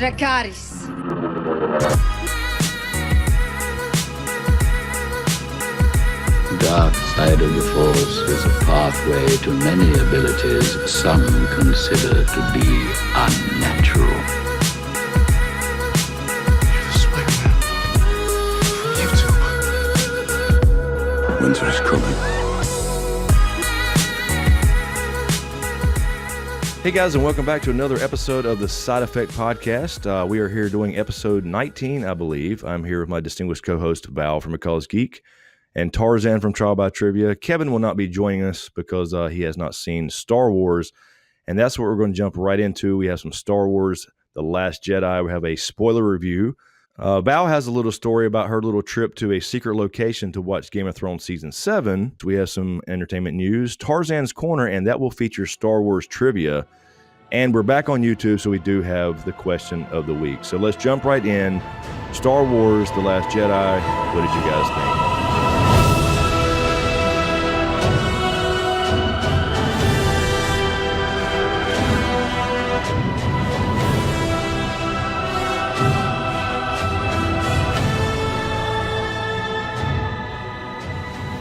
Dracarys. Dark side of the Force is a pathway to many abilities some consider to be unnatural. You're the Spider-Man from YouTube. Winter is coming. Hey guys, and welcome back to another episode of the Side Effect Podcast. We are here doing episode 19, I believe. I'm here with my distinguished co-host, Val from McCall's Geek, and Tarzan from Trial by Trivia. Kevin will not be joining us because he has not seen Star Wars, and that's what we're going to jump right into. We have some Star Wars, The Last Jedi. We have a spoiler review. Val has a little story about her little trip to a secret location to watch Game of Thrones Season 7. We have some entertainment news, Tarzan's Corner, and that will feature Star Wars trivia. And we're back on YouTube, so we do have the question of the week. So let's jump right in. Star Wars, The Last Jedi. What did you guys think?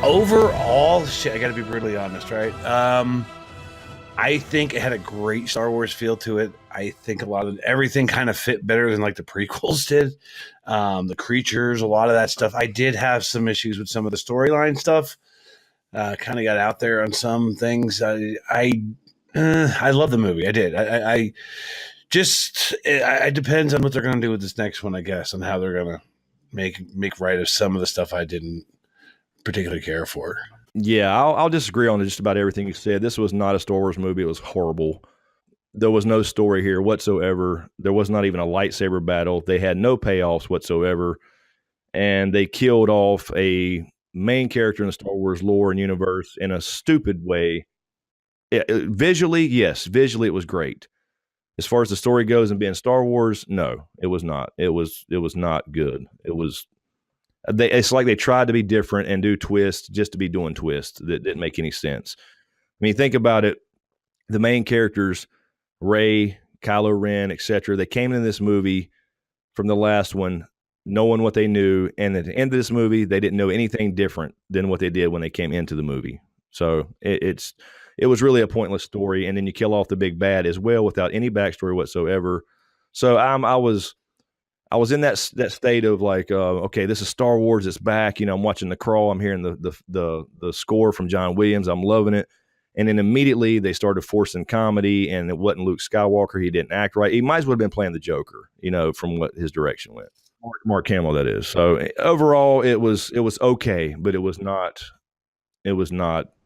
Overall, shit, I gotta be brutally honest, right? I think it had a great Star Wars feel to it. I think everything kind of fit better than like the prequels did. The creatures, a lot of that stuff. I did have some issues with some of the storyline stuff. Kind of got out there on some things. I love the movie. I did. I just it depends on what they're going to do with this next one, I guess, on how they're going to make right of some of the stuff I didn't particularly care for. Yeah, I'll disagree on just about everything you said. This was not a Star Wars movie. It was horrible. There was no story here whatsoever. There was not even a lightsaber battle. They had no payoffs whatsoever. And they killed off a main character in the Star Wars lore and universe in a stupid way. Visually, yes. Visually, it was great. As far as the story goes and being Star Wars, no, it was not. It was not good. It's like they tried to be different and do twists just to be doing twists that didn't make any sense. I mean, think about it. The main characters, Rey, Kylo Ren, etc., they came into this movie from the last one knowing what they knew, and at the end of this movie, they didn't know anything different than what they did when they came into the movie. So it was really a pointless story, and then you kill off the big bad as well without any backstory whatsoever. So I was in that state of like, okay, this is Star Wars. It's back. You know, I'm watching The Crawl. I'm hearing the score from John Williams. I'm loving it. And then immediately they started forcing comedy, and it wasn't Luke Skywalker. He didn't act right. He might as well have been playing the Joker, you know, from what his direction went. Mark Hamill, that is. So overall, it was okay, but it was not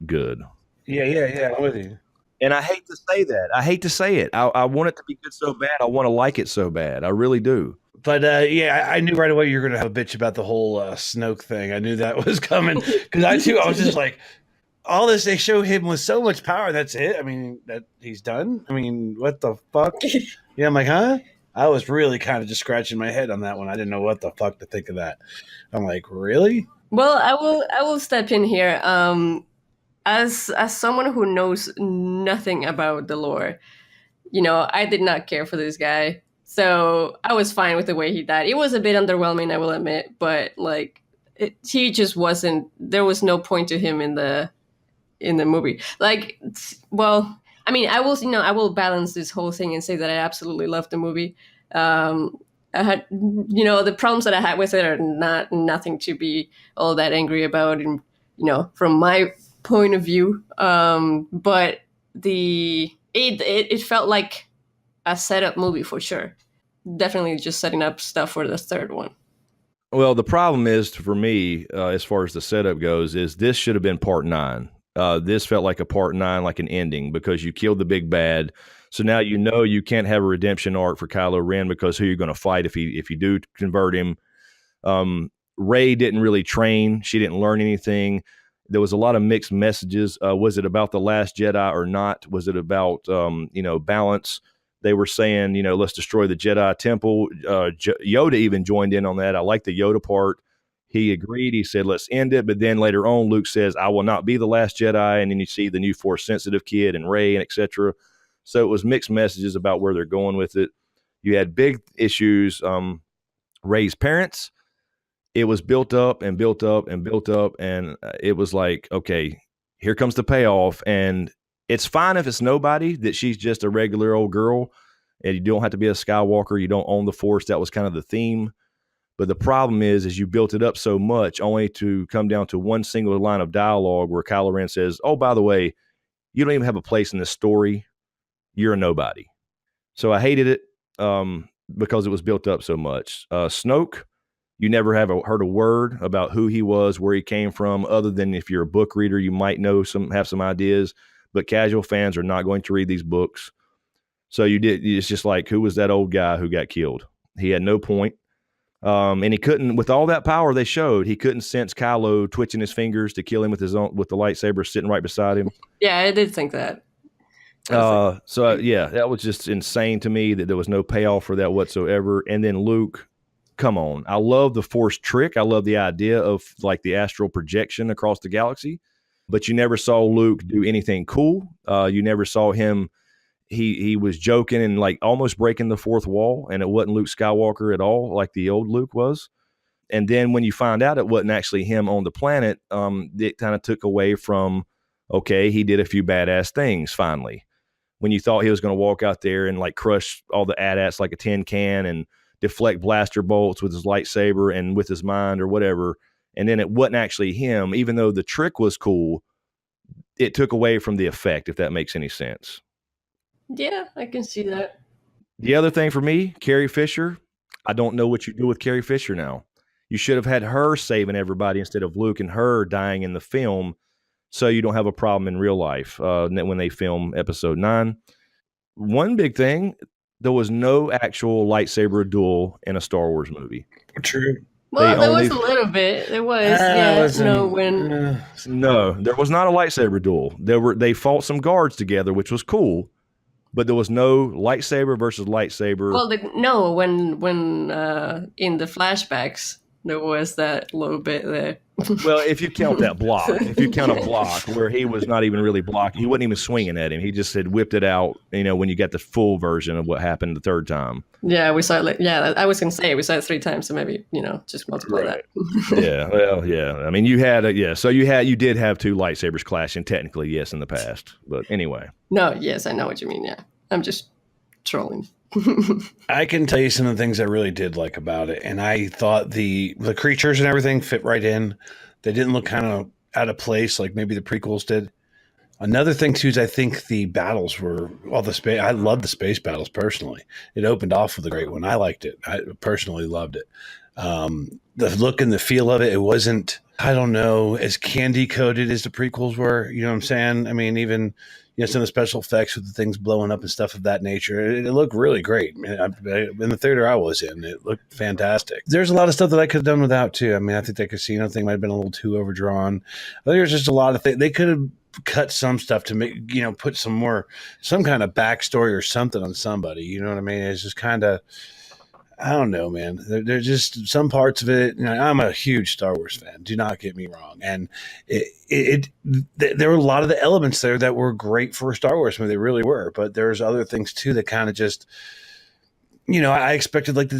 good. Yeah. I'm with you. And I hate to say that. I hate to say it. I want it to be good so bad. I want to like it so bad. I really do. But I knew right away you were going to have a bitch about the whole Snoke thing. I knew that was coming because I was just like, all this, they show him with so much power. That's it. I mean, that he's done. I mean, what the fuck? Yeah, I'm like, huh? I was really kind of just scratching my head on that one. I didn't know what the fuck to think of that. I'm like, really? Well, I will step in here. As someone who knows nothing about the lore, you know, I did not care for this guy. So I was fine with the way he died. It was a bit underwhelming, I will admit, but like he just wasn't. There was no point to him in the movie. Like, well, I mean, I will balance this whole thing and say that I absolutely loved the movie. I had, you know, the problems that I had with it are nothing to be all that angry about, and you know, from my point of view. But it felt like a setup movie for sure. Definitely just setting up stuff for the third one. Well, the problem is for me, as far as the setup goes, is this should have been part 9. This felt like a part 9, like an ending, because you killed the big bad. So now you know you can't have a redemption arc for Kylo Ren because who you're going to fight if you do convert him. Rey didn't really train. She didn't learn anything. There was a lot of mixed messages. Was it about The Last Jedi or not? Was it about, balance? They were saying, you know, let's destroy the Jedi temple. Yoda even joined in on that. I like the Yoda part. He agreed. He said, let's end it. But then later on, Luke says, I will not be the last Jedi. And then you see the new Force sensitive kid and Rey and etc. So it was mixed messages about where they're going with it. You had big issues. Rey's parents. It was built up and built up and built up, and it was like, okay, here comes the payoff. And it's fine if it's nobody, that she's just a regular old girl, and you don't have to be a Skywalker. You don't own the Force. That was kind of the theme. But the problem is you built it up so much only to come down to one single line of dialogue where Kylo Ren says, oh, by the way, you don't even have a place in this story. You're a nobody. So I hated it because it was built up so much. Snoke, you never heard a word about who he was, where he came from, other than if you're a book reader, you might have some ideas, but casual fans are not going to read these books. So it's just like, who was that old guy who got killed? He had no point. And he couldn't, with all that power they showed, he couldn't sense Kylo twitching his fingers to kill him with the lightsaber sitting right beside him. Yeah, I did think that. That was just insane to me that there was no payoff for that whatsoever. And then Luke, come on. I love the Force trick. I love the idea of like the astral projection across the galaxy, but you never saw Luke do anything cool. You never saw him. He was joking and like almost breaking the fourth wall, and it wasn't Luke Skywalker at all, like the old Luke was. And then when you find out it wasn't actually him on the planet, it kind of took away from, okay, he did a few badass things finally. When you thought he was going to walk out there and like crush all the AT-ATs like a tin can and deflect blaster bolts with his lightsaber and with his mind or whatever, and then it wasn't actually him, even though the trick was cool, it took away from the effect, if that makes any sense. Yeah, I can see that. The other thing for me, Carrie Fisher, I don't know what you do with Carrie Fisher now. You should have had her saving everybody instead of Luke and her dying in the film, so you don't have a problem in real life when they film episode 9. One big thing, there was no actual lightsaber duel in a Star Wars movie. True. Well, there was a little bit. There was, No, there was not a lightsaber duel. They fought some guards together, which was cool, but there was no lightsaber versus lightsaber. Well, when in the flashbacks, there was that little bit there. Well, if you count that block, if you count a block where he was not even really blocking, he wasn't even swinging at him. He just had whipped it out, when you got the full version of what happened the third time. Yeah, we saw it. I was going to say we saw it 3 times, so maybe, just multiply that. Yeah, well, yeah. I mean, you did have 2 lightsabers clashing technically, yes, in the past. But anyway. No, yes, I know what you mean, yeah. I'm just trolling. I can tell you some of the things I really did like about it, and I thought the creatures and everything fit right in. They didn't look kind of out of place like maybe the prequels did. Another thing too is I think the battles were I love the space battles personally. It opened off with a great one. I liked it. I personally loved it. The look and the feel of it wasn't, I don't know, as candy coated as the prequels were. You know what I'm saying? I mean, even some of the special effects with the things blowing up and stuff of that nature, it looked really great. In the theater I was in, it looked fantastic. There's a lot of stuff that I could have done without too. I mean, I think the casino thing might have been a little too overdrawn. I think there's just a lot of things they could have cut some stuff to make, put some kind of backstory or something on somebody. You know what I mean? It's just kind of, I don't know, man. There's just some parts of it. I'm a huge Star Wars fan. Do not get me wrong. And there were a lot of the elements there that were great for a Star Wars movie. They really were. But there's other things too that kind of just, I expected like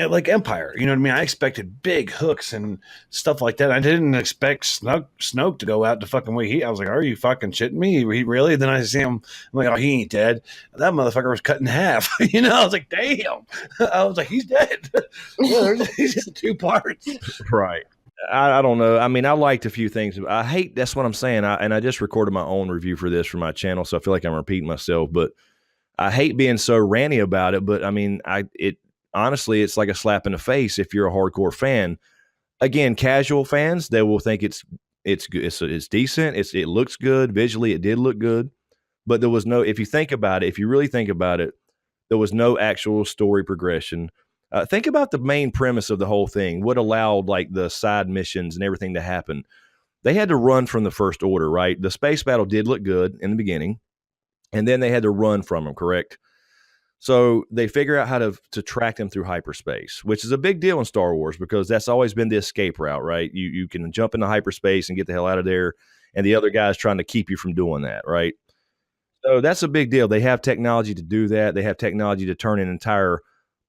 like Empire. You know what I mean? I expected big hooks and stuff like that. I didn't expect Snoke to go out the fucking way I was like, are you fucking shitting me? He really? Then I see him. I'm like, oh, he ain't dead. That motherfucker was cut in half. I was like, damn. I was like, he's dead. He's in 2 parts. Right. I don't know. I mean, I liked a few things. I hate, that's what I'm saying. I just recorded my own review for this for my channel, so I feel like I'm repeating myself, but I hate being so ranty about it, but I mean, honestly, it's like a slap in the face if you're a hardcore fan. Again, casual fans, they will think it's decent. It looks good visually. It did look good, but there was no. If you really think about it, there was no actual story progression. Think about the main premise of the whole thing. What allowed like the side missions and everything to happen? They had to run from the First Order, right? The space battle did look good in the beginning. And then they had to run from them, correct? So they figure out how to track them through hyperspace, which is a big deal in Star Wars because that's always been the escape route, right? You can jump into hyperspace and get the hell out of there, and the other guy's trying to keep you from doing that, right? So that's a big deal. They have technology to do that. They have technology to turn an entire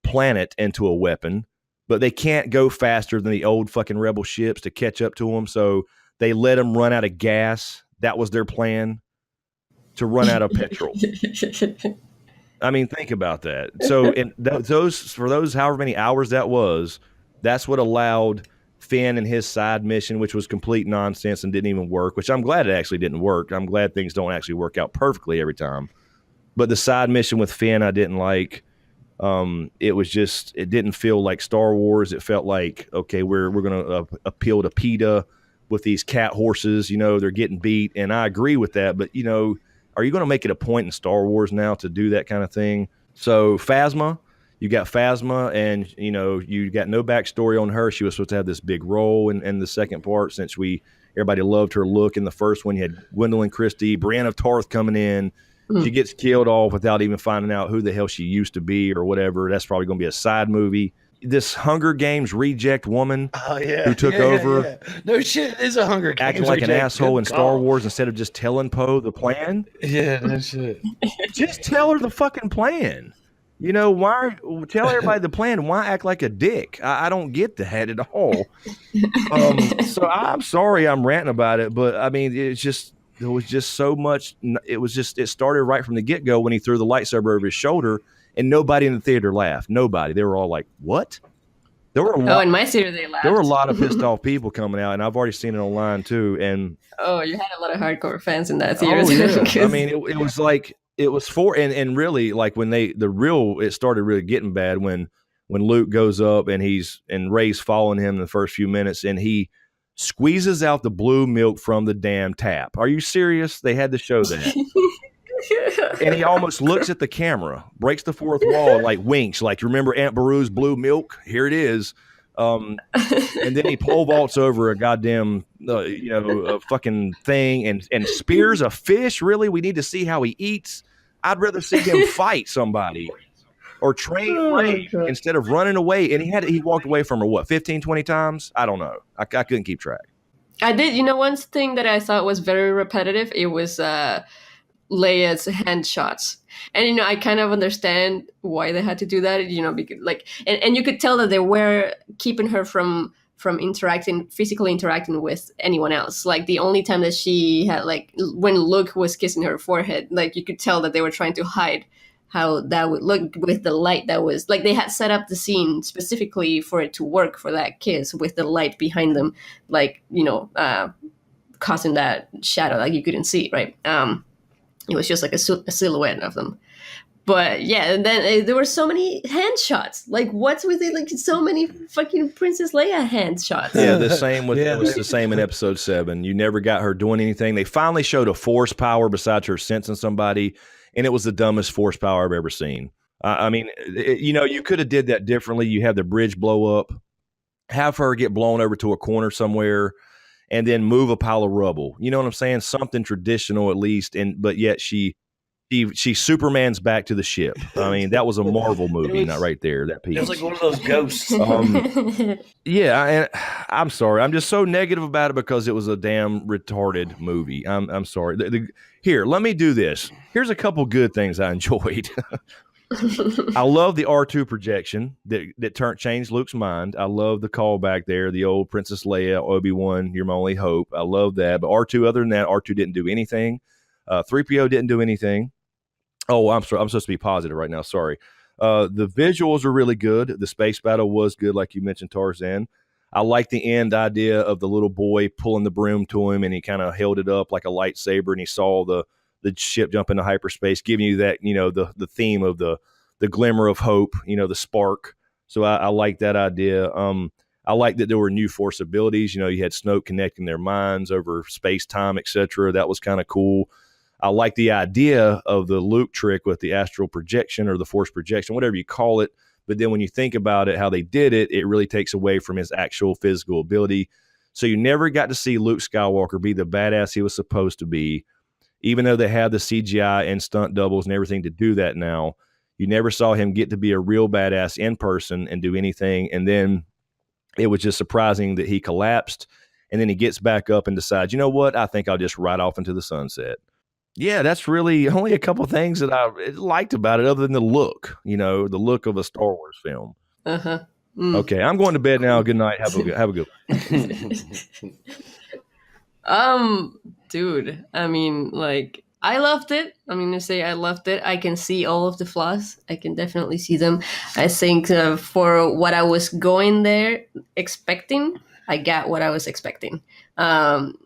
planet into a weapon, but they can't go faster than the old fucking rebel ships to catch up to them. So they let them run out of gas. That was their plan, to run out of petrol. I mean, think about that. So for those however many hours that was, that's what allowed Finn and his side mission, which was complete nonsense and didn't even work, which I'm glad it actually didn't work. I'm glad things don't actually work out perfectly every time. But the side mission with Finn, I didn't like. It didn't feel like Star Wars. It felt like, okay, we're going to appeal to PETA with these cat horses. They're getting beat. And I agree with that. But, are you going to make it a point in Star Wars now to do that kind of thing? So Phasma, you got Phasma, and, you got no backstory on her. She was supposed to have this big role in the second part, since everybody loved her look in the first one. You had Gwendolyn Christie, Brienne of Tarth coming in. She gets killed off without even finding out who the hell she used to be or whatever. That's probably going to be a side movie. This Hunger Games reject woman who took over. Yeah. No shit, it is a Hunger Games acting like an reject. asshole in Good Star call. Wars instead of just telling Poe the plan. Yeah, no shit. Just tell her the fucking plan. Why tell everybody the plan? Why act like a dick? I don't get that at all. So I'm sorry I'm ranting about it, but I mean, there was just so much. It started right from the get-go when he threw the lightsaber over his shoulder, and nobody in the theater laughed. Nobody. They were all like, what? There were in my theater they laughed. There were a lot of pissed off people coming out, and I've already seen it online too. And you had a lot of hardcore fans in that theater. Yeah. I mean, it was like, it was and really, like, when it started really getting bad when Luke goes up and Rey's following him in the first few minutes, and he squeezes out the blue milk from the damn tap. Are you serious? They had to show that. And he almost looks at the camera, breaks the fourth wall, and like winks, like, remember Aunt Beru's blue milk? Here it is. And then he pole vaults over a goddamn, a fucking thing and spears a fish. Really? We need to see how he eats. I'd rather see him fight somebody or train Rey instead of running away. And he walked away from her, 15, 20 times? I don't know. I couldn't keep track. I did. One thing that I thought was very repetitive, it was Leia's hand shots. And, I kind of understand why they had to do that, because, like, and you could tell that they were keeping her from physically interacting with anyone else. Like, the only time that she had, like, when Luke was kissing her forehead, like, you could tell that they were trying to hide how that would look with the light that was, like, they had set up the scene specifically for it to work for that kiss with the light behind them, like, causing that shadow, like, you couldn't see, right? It was just like a silhouette of them. But yeah, and then there were so many hand shots. Like, what's with it? Like, so many fucking Princess Leia hand shots. Yeah, the same it was the same in Episode 7. You never got her doing anything. They finally showed a force power besides her sensing somebody, and it was the dumbest force power I've ever seen. I mean, you could have did that differently. You have the bridge blow up, have her get blown over to a corner somewhere, and then move a pile of rubble. You know what I'm saying? Something traditional at least, but yet she Superman's back to the ship. I mean, that was a Marvel movie, not right there. That piece. It was like one of those ghosts. Yeah, and I'm sorry. I'm just so negative about it because it was a damn retarded movie. I'm sorry. Here, let me do this. Here's a couple good things I enjoyed. I love the R2 projection that changed Luke's mind. I love the callback there, the old Princess Leia, Obi-Wan, you're my only hope. I love that. But R2, other than that, R2 didn't do anything. 3PO didn't do anything. Oh, I'm sorry. I'm supposed to be positive right now. Sorry. The visuals are really good. The space battle was good, like you mentioned, Tarzan. I like the end idea of the little boy pulling the broom to him, and he kind of held it up like a lightsaber, and he saw the ship jump into hyperspace, giving you that, the theme of the glimmer of hope, the spark. So I like that idea. I like that there were new force abilities. You had Snoke connecting their minds over space, time, etc. That was kind of cool. I like the idea of the Luke trick with the astral projection or the force projection, whatever you call it. But then when you think about it, how they did it, it really takes away from his actual physical ability. So you never got to see Luke Skywalker be the badass he was supposed to be. Even though they have the CGI and stunt doubles and everything to do that now, you never saw him get to be a real badass in person and do anything. And then it was just surprising that he collapsed. And then he gets back up and decides, you know what? I think I'll just ride off into the sunset. Yeah, that's really only a couple things that I liked about it, other than the look. The look of a Star Wars film. Uh-huh. Mm. Okay, I'm going to bed now. Good night. Have a good. Dude, I mean, like, I loved it. I mean, to say I loved it, I can see all of the flaws. I can definitely see them. I think for what I was going there expecting, I got what I was expecting. And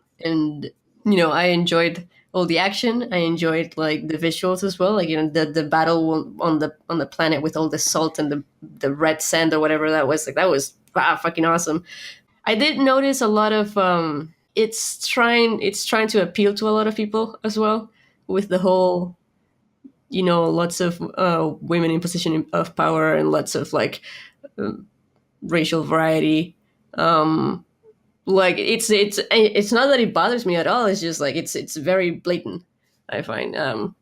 I enjoyed all the action. I enjoyed like the visuals as well. Like the battle on the planet with all the salt and the red sand or whatever that was. Like that was fucking awesome. I did notice a lot of it's trying to appeal to a lot of people as well with the whole lots of women in position of power and lots of like racial variety. Like it's not that it bothers me at all. It's just like it's very blatant. I find a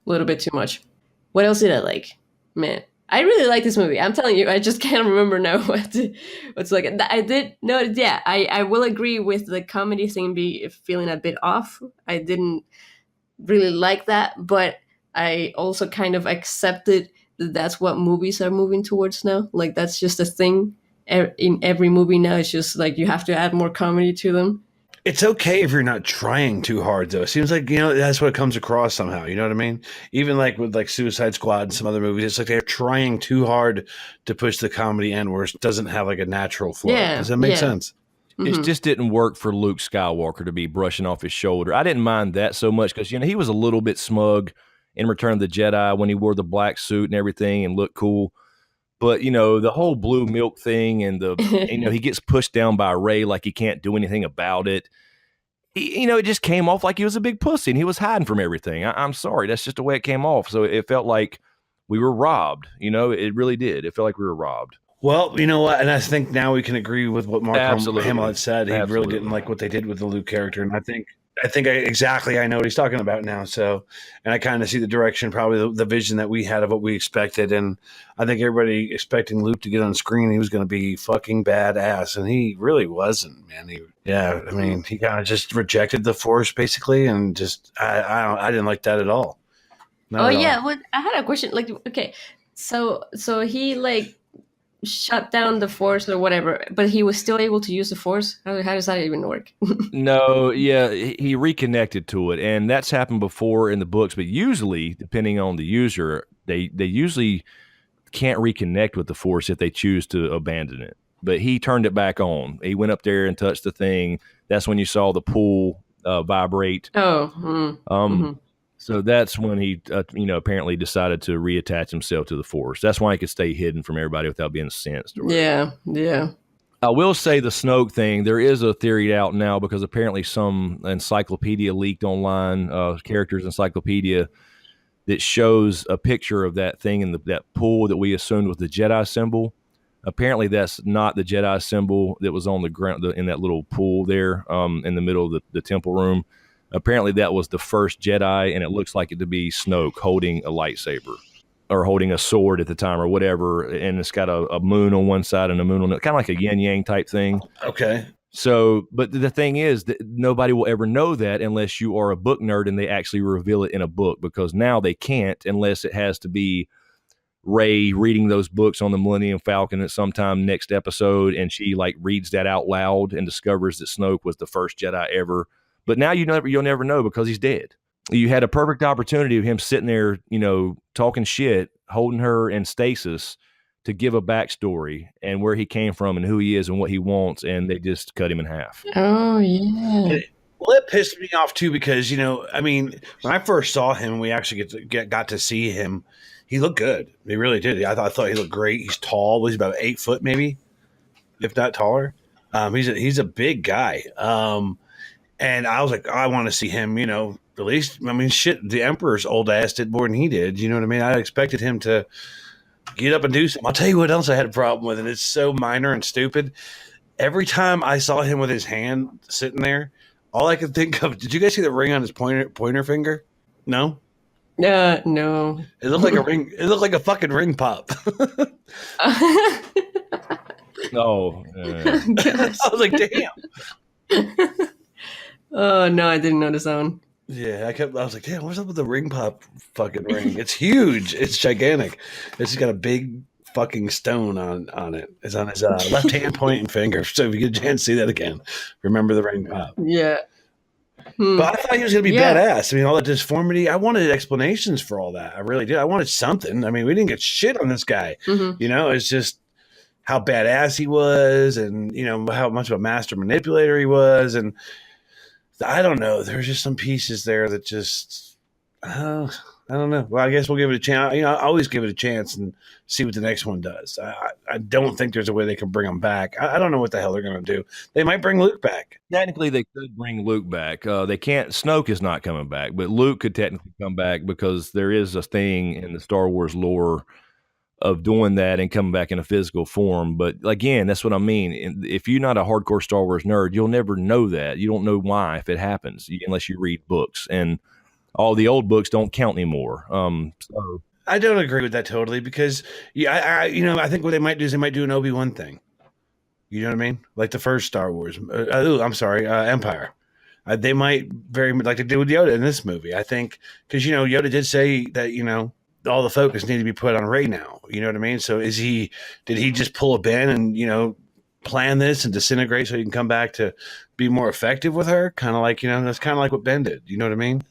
little bit too much. What else did I like? Man, I really like this movie. I'm telling you, I just can't remember now what's like. I did no, yeah. I will agree with the comedy thing feeling a bit off. I didn't really like that, but I also kind of accepted that that's what movies are moving towards now. Like that's just a thing in every movie now. It's just like you have to add more comedy to them. It's okay if you're not trying too hard, though. It seems like, that's what comes across somehow. You know what I mean? Even like with like Suicide Squad and some other movies, it's like they're trying too hard to push the comedy end where it doesn't have like a natural flow. Yeah, Does that make sense? It just didn't work for Luke Skywalker to be brushing off his shoulder. I didn't mind that so much because, he was a little bit smug in Return of the Jedi when he wore the black suit and everything and looked cool. But, the whole blue milk thing and he gets pushed down by Rey like he can't do anything about it. It just came off like he was a big pussy and he was hiding from everything. I'm sorry. That's just the way it came off. So it felt like we were robbed. It really did. It felt like we were robbed. Well, you know what? And I think now we can agree with what Mark Hamill had said. He Absolutely. really didn't like what they did with the Luke character. And I think I know what he's talking about now. So, and I kind of see the direction, probably the vision that we had of what we expected. And I think everybody expecting Luke to get on screen, he was going to be fucking badass. And he really wasn't, man. He kind of just rejected the Force basically. And just, I didn't like that at all. Not at all. Yeah. Well, I had a question. Like, okay. So he like shut down the Force or whatever, but he was still able to use the Force. How does that even work? No, yeah, he reconnected to it, and that's happened before in the books. But usually, depending on the user, they usually can't reconnect with the Force if they choose to abandon it. But he turned it back on. He went up there and touched the thing. That's when you saw the pool vibrate. Oh. So that's when he, apparently decided to reattach himself to the Force. That's why he could stay hidden from everybody without being sensed. Yeah. I will say the Snoke thing, there is a theory out now because apparently some encyclopedia leaked online, characters encyclopedia, that shows a picture of that thing in that pool that we assumed was the Jedi symbol. Apparently that's not the Jedi symbol that was on the ground in that little pool there in the middle of the temple room. Apparently that was the first Jedi, and it looks like it to be Snoke holding a lightsaber or holding a sword at the time or whatever, and it's got a moon on one side and a moon on the other, kind of like a yin-yang type thing. Okay. So, but the thing is that nobody will ever know that unless you are a book nerd and they actually reveal it in a book, because now they can't unless it has to be Rey reading those books on the Millennium Falcon at some time next episode, and she like reads that out loud and discovers that Snoke was the first Jedi ever. But now you'll never know because he's dead. You had a perfect opportunity of him sitting there, talking shit, holding her in stasis to give a backstory and where he came from and who he is and what he wants, and they just cut him in half. Oh, yeah. Well, it pissed me off too because, when I first saw him, we actually got to see him. He looked good. He really did. I thought he looked great. He's tall. He's about 8 foot, maybe, if not taller. He's a big guy. And I was like, I want to see him, at least. The Emperor's old ass did more than he did. You know what I mean? I expected him to get up and do something. I'll tell you what else I had a problem with, and it's so minor and stupid. Every time I saw him with his hand sitting there, all I could think of, did you guys see the ring on his pointer finger? No? No. It looked like a ring. It looked like a fucking ring pop. Oh. I was like, damn. Oh, no, I didn't notice that one. Yeah, I was like, damn, what's up with the ring pop fucking ring? It's huge. It's gigantic. It's got a big fucking stone on it. It's on his left hand pointing finger. So if you get a chance to see that again, remember the ring pop. Yeah. Hmm. But I thought he was going to be Yeah. badass. I mean, all the disformity. I wanted explanations for all that. I really did. I wanted something. I mean, we didn't get shit on this guy. Mhm. You know, it's just how badass he was, and how much of a master manipulator he was, and I don't know. There's just some pieces there that just, I don't know. Well, I guess we'll give it a chance. I always give it a chance and see what the next one does. I don't think there's a way they can bring him back. I don't know what the hell they're going to do. They might bring Luke back. Technically, they could bring Luke back. They can't. Snoke is not coming back, but Luke could technically come back because there is a thing in the Star Wars lore of doing that and coming back in a physical form. But again, that's what I mean. If you're not a hardcore Star Wars nerd, you'll never know that. You don't know why if it happens unless you read books, and all the old books don't count anymore. So I don't agree with that totally because I think what they might do is they might do an Obi-Wan thing. You know what I mean? Like the first Star Wars. Empire. They might very much like they did with Yoda in this movie. I think because Yoda did say that all the focus needed to be put on Rey now. You know what I mean? So did he just pull a Ben and plan this and disintegrate so he can come back to be more effective with her? Kind of like that's kind of like what Ben did. You know what I mean?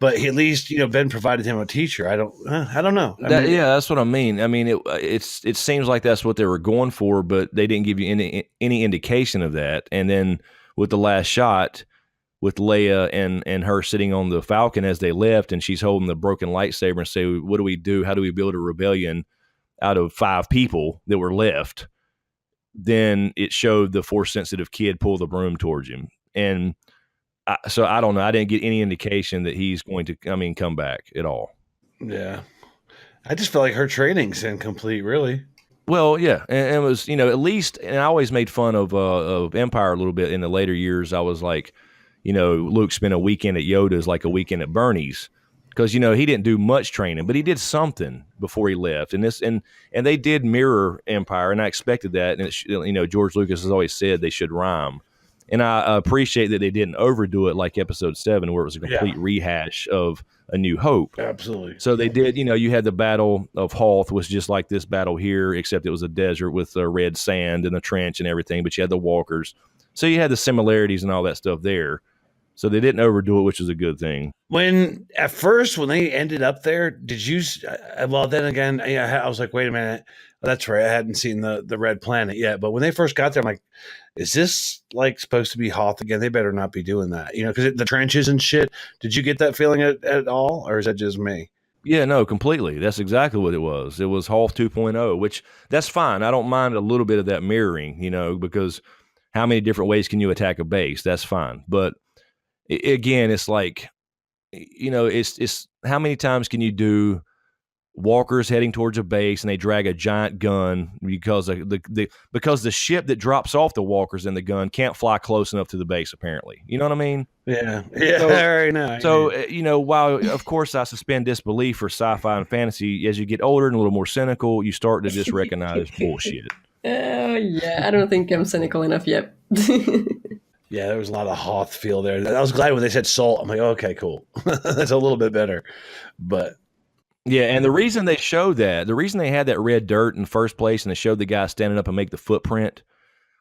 But at least Ben provided him a teacher. I don't know. Yeah, that's what I mean. I mean, it seems like that's what they were going for, but they didn't give you any indication of that. And then with the last shot, with Leia and her sitting on the Falcon as they left, and she's holding the broken lightsaber and say, "What do we do? How do we build a rebellion out of 5 people that were left?" Then it showed the Force-sensitive kid pull the broom towards him, and so I don't know. I didn't get any indication that he's going to, come back at all. Yeah, I just felt like her training's incomplete, really. Well, yeah, and it was at least, and I always made fun of Empire a little bit in the later years. I was like, Luke spent a weekend at Yoda's like a weekend at Bernie's because he didn't do much training, but he did something before he left, and they did mirror Empire, and I expected that. And George Lucas has always said they should rhyme. And I appreciate that they didn't overdo it like Episode 7, where it was a complete rehash of A New Hope. Absolutely. So they did, you had the Battle of Hoth was just like this battle here, except it was a desert with red sand and a trench and everything, but you had the walkers. So you had the similarities and all that stuff there. So they didn't overdo it, which is a good thing. When they ended up there, did you? Well, then again, I was like, wait a minute. That's right. I hadn't seen the red planet yet. But when they first got there, I'm like, is this like supposed to be Hoth again? They better not be doing that, because the trenches and shit. Did you get that feeling at all, or is that just me? Yeah, no, completely. That's exactly what it was. It was Hoth 2.0, which that's fine. I don't mind a little bit of that mirroring, because how many different ways can you attack a base? That's fine. But again, it's like, it's how many times can you do walkers heading towards a base and they drag a giant gun because the ship that drops off the walkers and the gun can't fly close enough to the base, apparently. You know what I mean? Yeah. So, right now. So, while of course I suspend disbelief for sci-fi and fantasy, as you get older and a little more cynical, you start to just recognize bullshit. Oh, yeah. I don't think I'm cynical enough yet. Yeah, there was a lot of Hoth feel there. I was glad when they said salt. I'm like, okay, cool. That's a little bit better. But yeah, and the reason they had that red dirt in the first place and they showed the guy standing up and make the footprint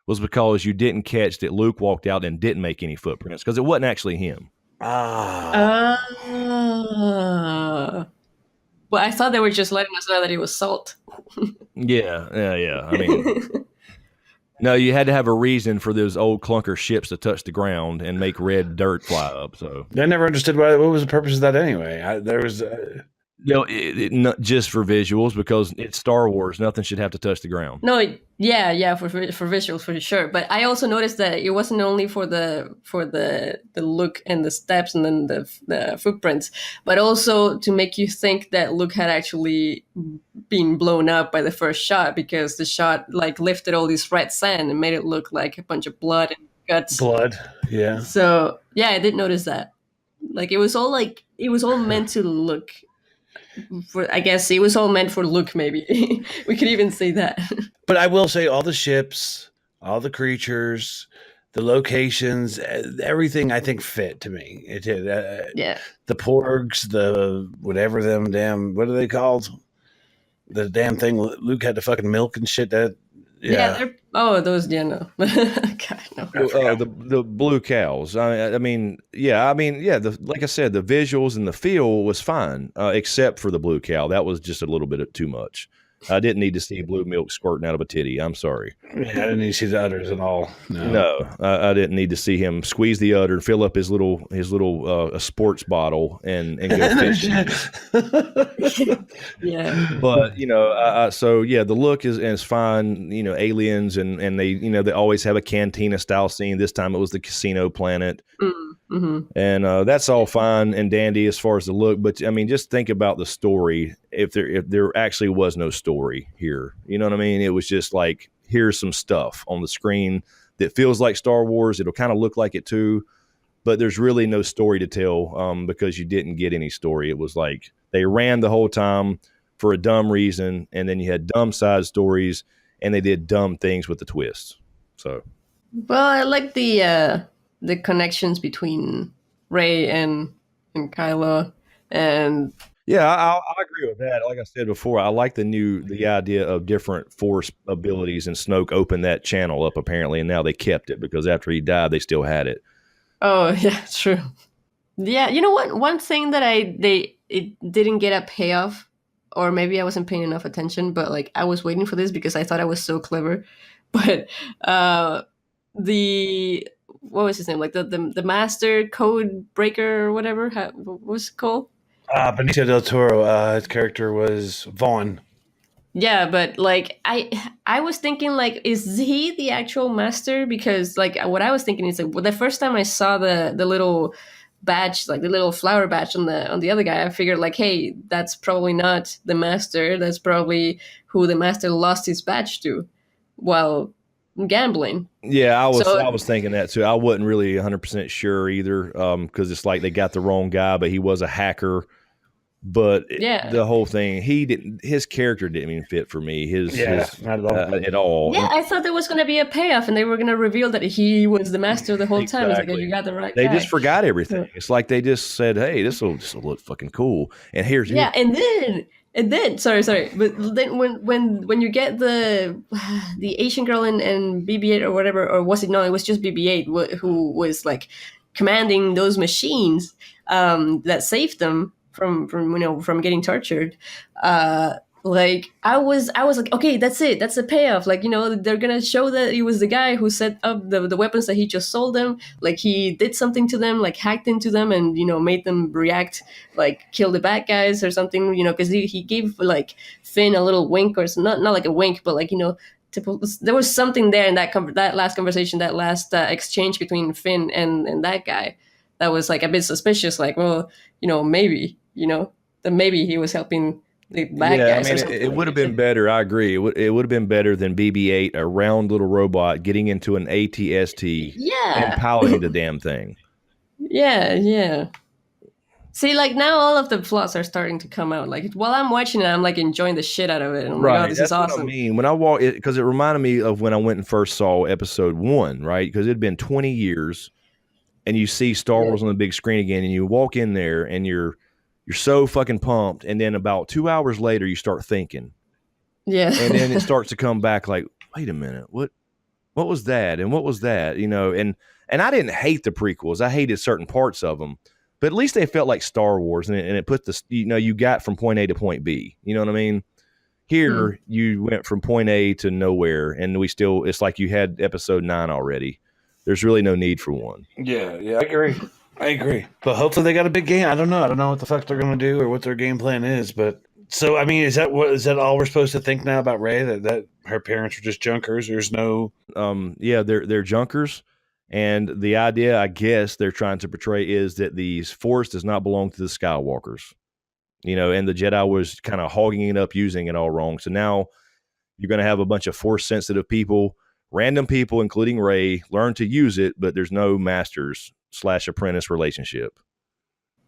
was because you didn't catch that Luke walked out and didn't make any footprints because it wasn't actually him. Well, I thought they were just letting us know that it was salt. Yeah. I mean, no, you had to have a reason for those old clunker ships to touch the ground and make red dirt fly up. So I never understood what was the purpose of that anyway. There was. Not just for visuals, because it's Star Wars. Nothing should have to touch the ground. No, yeah, for visuals for sure. But I also noticed that it wasn't only for the look and the steps and then the footprints, but also to make you think that Luke had actually been blown up by the first shot, because the shot like lifted all this red sand and made it look like a bunch of blood and guts. Blood, yeah. So yeah, I did notice that. Like it was all meant to look. I guess it was all meant for Luke, maybe. We could even say that. But I will say all the ships, all the creatures, the locations, everything I think fit to me. It did. Yeah. The porgs, the whatever them damn, what are they called? The damn thing Luke had to fucking milk and shit. That yeah. Those no. God, no. The blue cows. I mean, yeah. Like I said, the visuals and the feel was fine, except for the blue cow. That was just a little bit too much. I didn't need to see blue milk squirting out of a titty. I'm sorry. Yeah, I didn't need to see the udders at all. No, I didn't need to see him squeeze the udder, fill up his little sports bottle, and go fishing. Yeah, but the look is fine. Aliens and they always have a cantina style scene. This time it was the casino planet. Mm-hmm. And that's all fine and dandy as far as the look, but I mean, just think about the story. If there actually was no story here, you know what I mean? It was just like, here's some stuff on the screen that feels like Star Wars. It'll kind of look like it too, but there's really no story to tell because you didn't get any story. It was like they ran the whole time for a dumb reason, and then you had dumb side stories, and they did dumb things with the twists. So, well, I like the connections between Rey and Kylo, and yeah, I agree with that. Like I said before, I like the idea of different Force abilities, and Snoke opened that channel up apparently, and now they kept it because after he died, they still had it. Oh yeah, true. Yeah, you know what? One thing that it didn't get a payoff, or maybe I wasn't paying enough attention, but like I was waiting for this because I thought I was so clever. But what was his name? Like the master code breaker or whatever. What was it called? Benicio del Toro. His character was Vaughn. Yeah, but like I was thinking, like, is he the actual master? Because like what I was thinking is like, the first time I saw the little badge, like the little flower badge on the other guy, I figured like, hey, that's probably not the master. That's probably who the master lost his badge to while gambling. Yeah, I was thinking that too. I wasn't really 100% sure either, because it's like they got the wrong guy, but he was a hacker. But the whole thing, his character didn't even fit for me. Not at all. Yeah, I thought there was going to be a payoff, and they were going to reveal that he was the master the whole time. It's like, you got the right guy. They just forgot everything. It's like they just said, "Hey, this will look fucking cool." And here's and then sorry, but then when you get the Asian girl and BB-8 or whatever, or was it? No, it was just BB-8 who was like commanding those machines that saved them from getting tortured. Like I was like, okay, that's it. That's the payoff. Like, they're gonna show that he was the guy who set up the weapons that he just sold them. Like he did something to them, like hacked into them and, made them react, like kill the bad guys or something, because he gave like Finn a little wink, or not like a wink, but like, there was something there in that last conversation, that last exchange between Finn and that guy that was like a bit suspicious. Like, well, maybe, that maybe he was helping the bad guys. I mean, it would have been better. I agree. It would have been better than BB-8, a round little robot, getting into an ATST and piloting the damn thing. Yeah. See, like now all of the plots are starting to come out. Like while I'm watching it, I'm like enjoying the shit out of it. And I'm like, oh, this is awesome. What I mean, when I walk it, because it reminded me of when I went and first saw episode 1, right? Because it had been 20 years, and you see Star Wars on the big screen again, and you walk in there, and you're so fucking pumped, and then about 2 hours later, you start thinking. Yeah. And then it starts to come back like, wait a minute, what was that? And what was that? And I didn't hate the prequels. I hated certain parts of them, but at least they felt like Star Wars, and it put the, you got from point A to point B. You know what I mean? Here, you went from point A to nowhere, and it's like you had episode 9 already. There's really no need for one. Yeah, I agree. But hopefully they got a big game. I don't know what the fuck they're going to do or what their game plan is. But so, I mean, is that all we're supposed to think now about Rey? That her parents were just junkers? There's no... they're junkers. And the idea, I guess, they're trying to portray is that the Force does not belong to the Skywalkers. And the Jedi was kind of hogging it up, using it all wrong. So now you're going to have a bunch of Force-sensitive people, random people, including Rey, learn to use it, but there's no masters/apprentice relationship.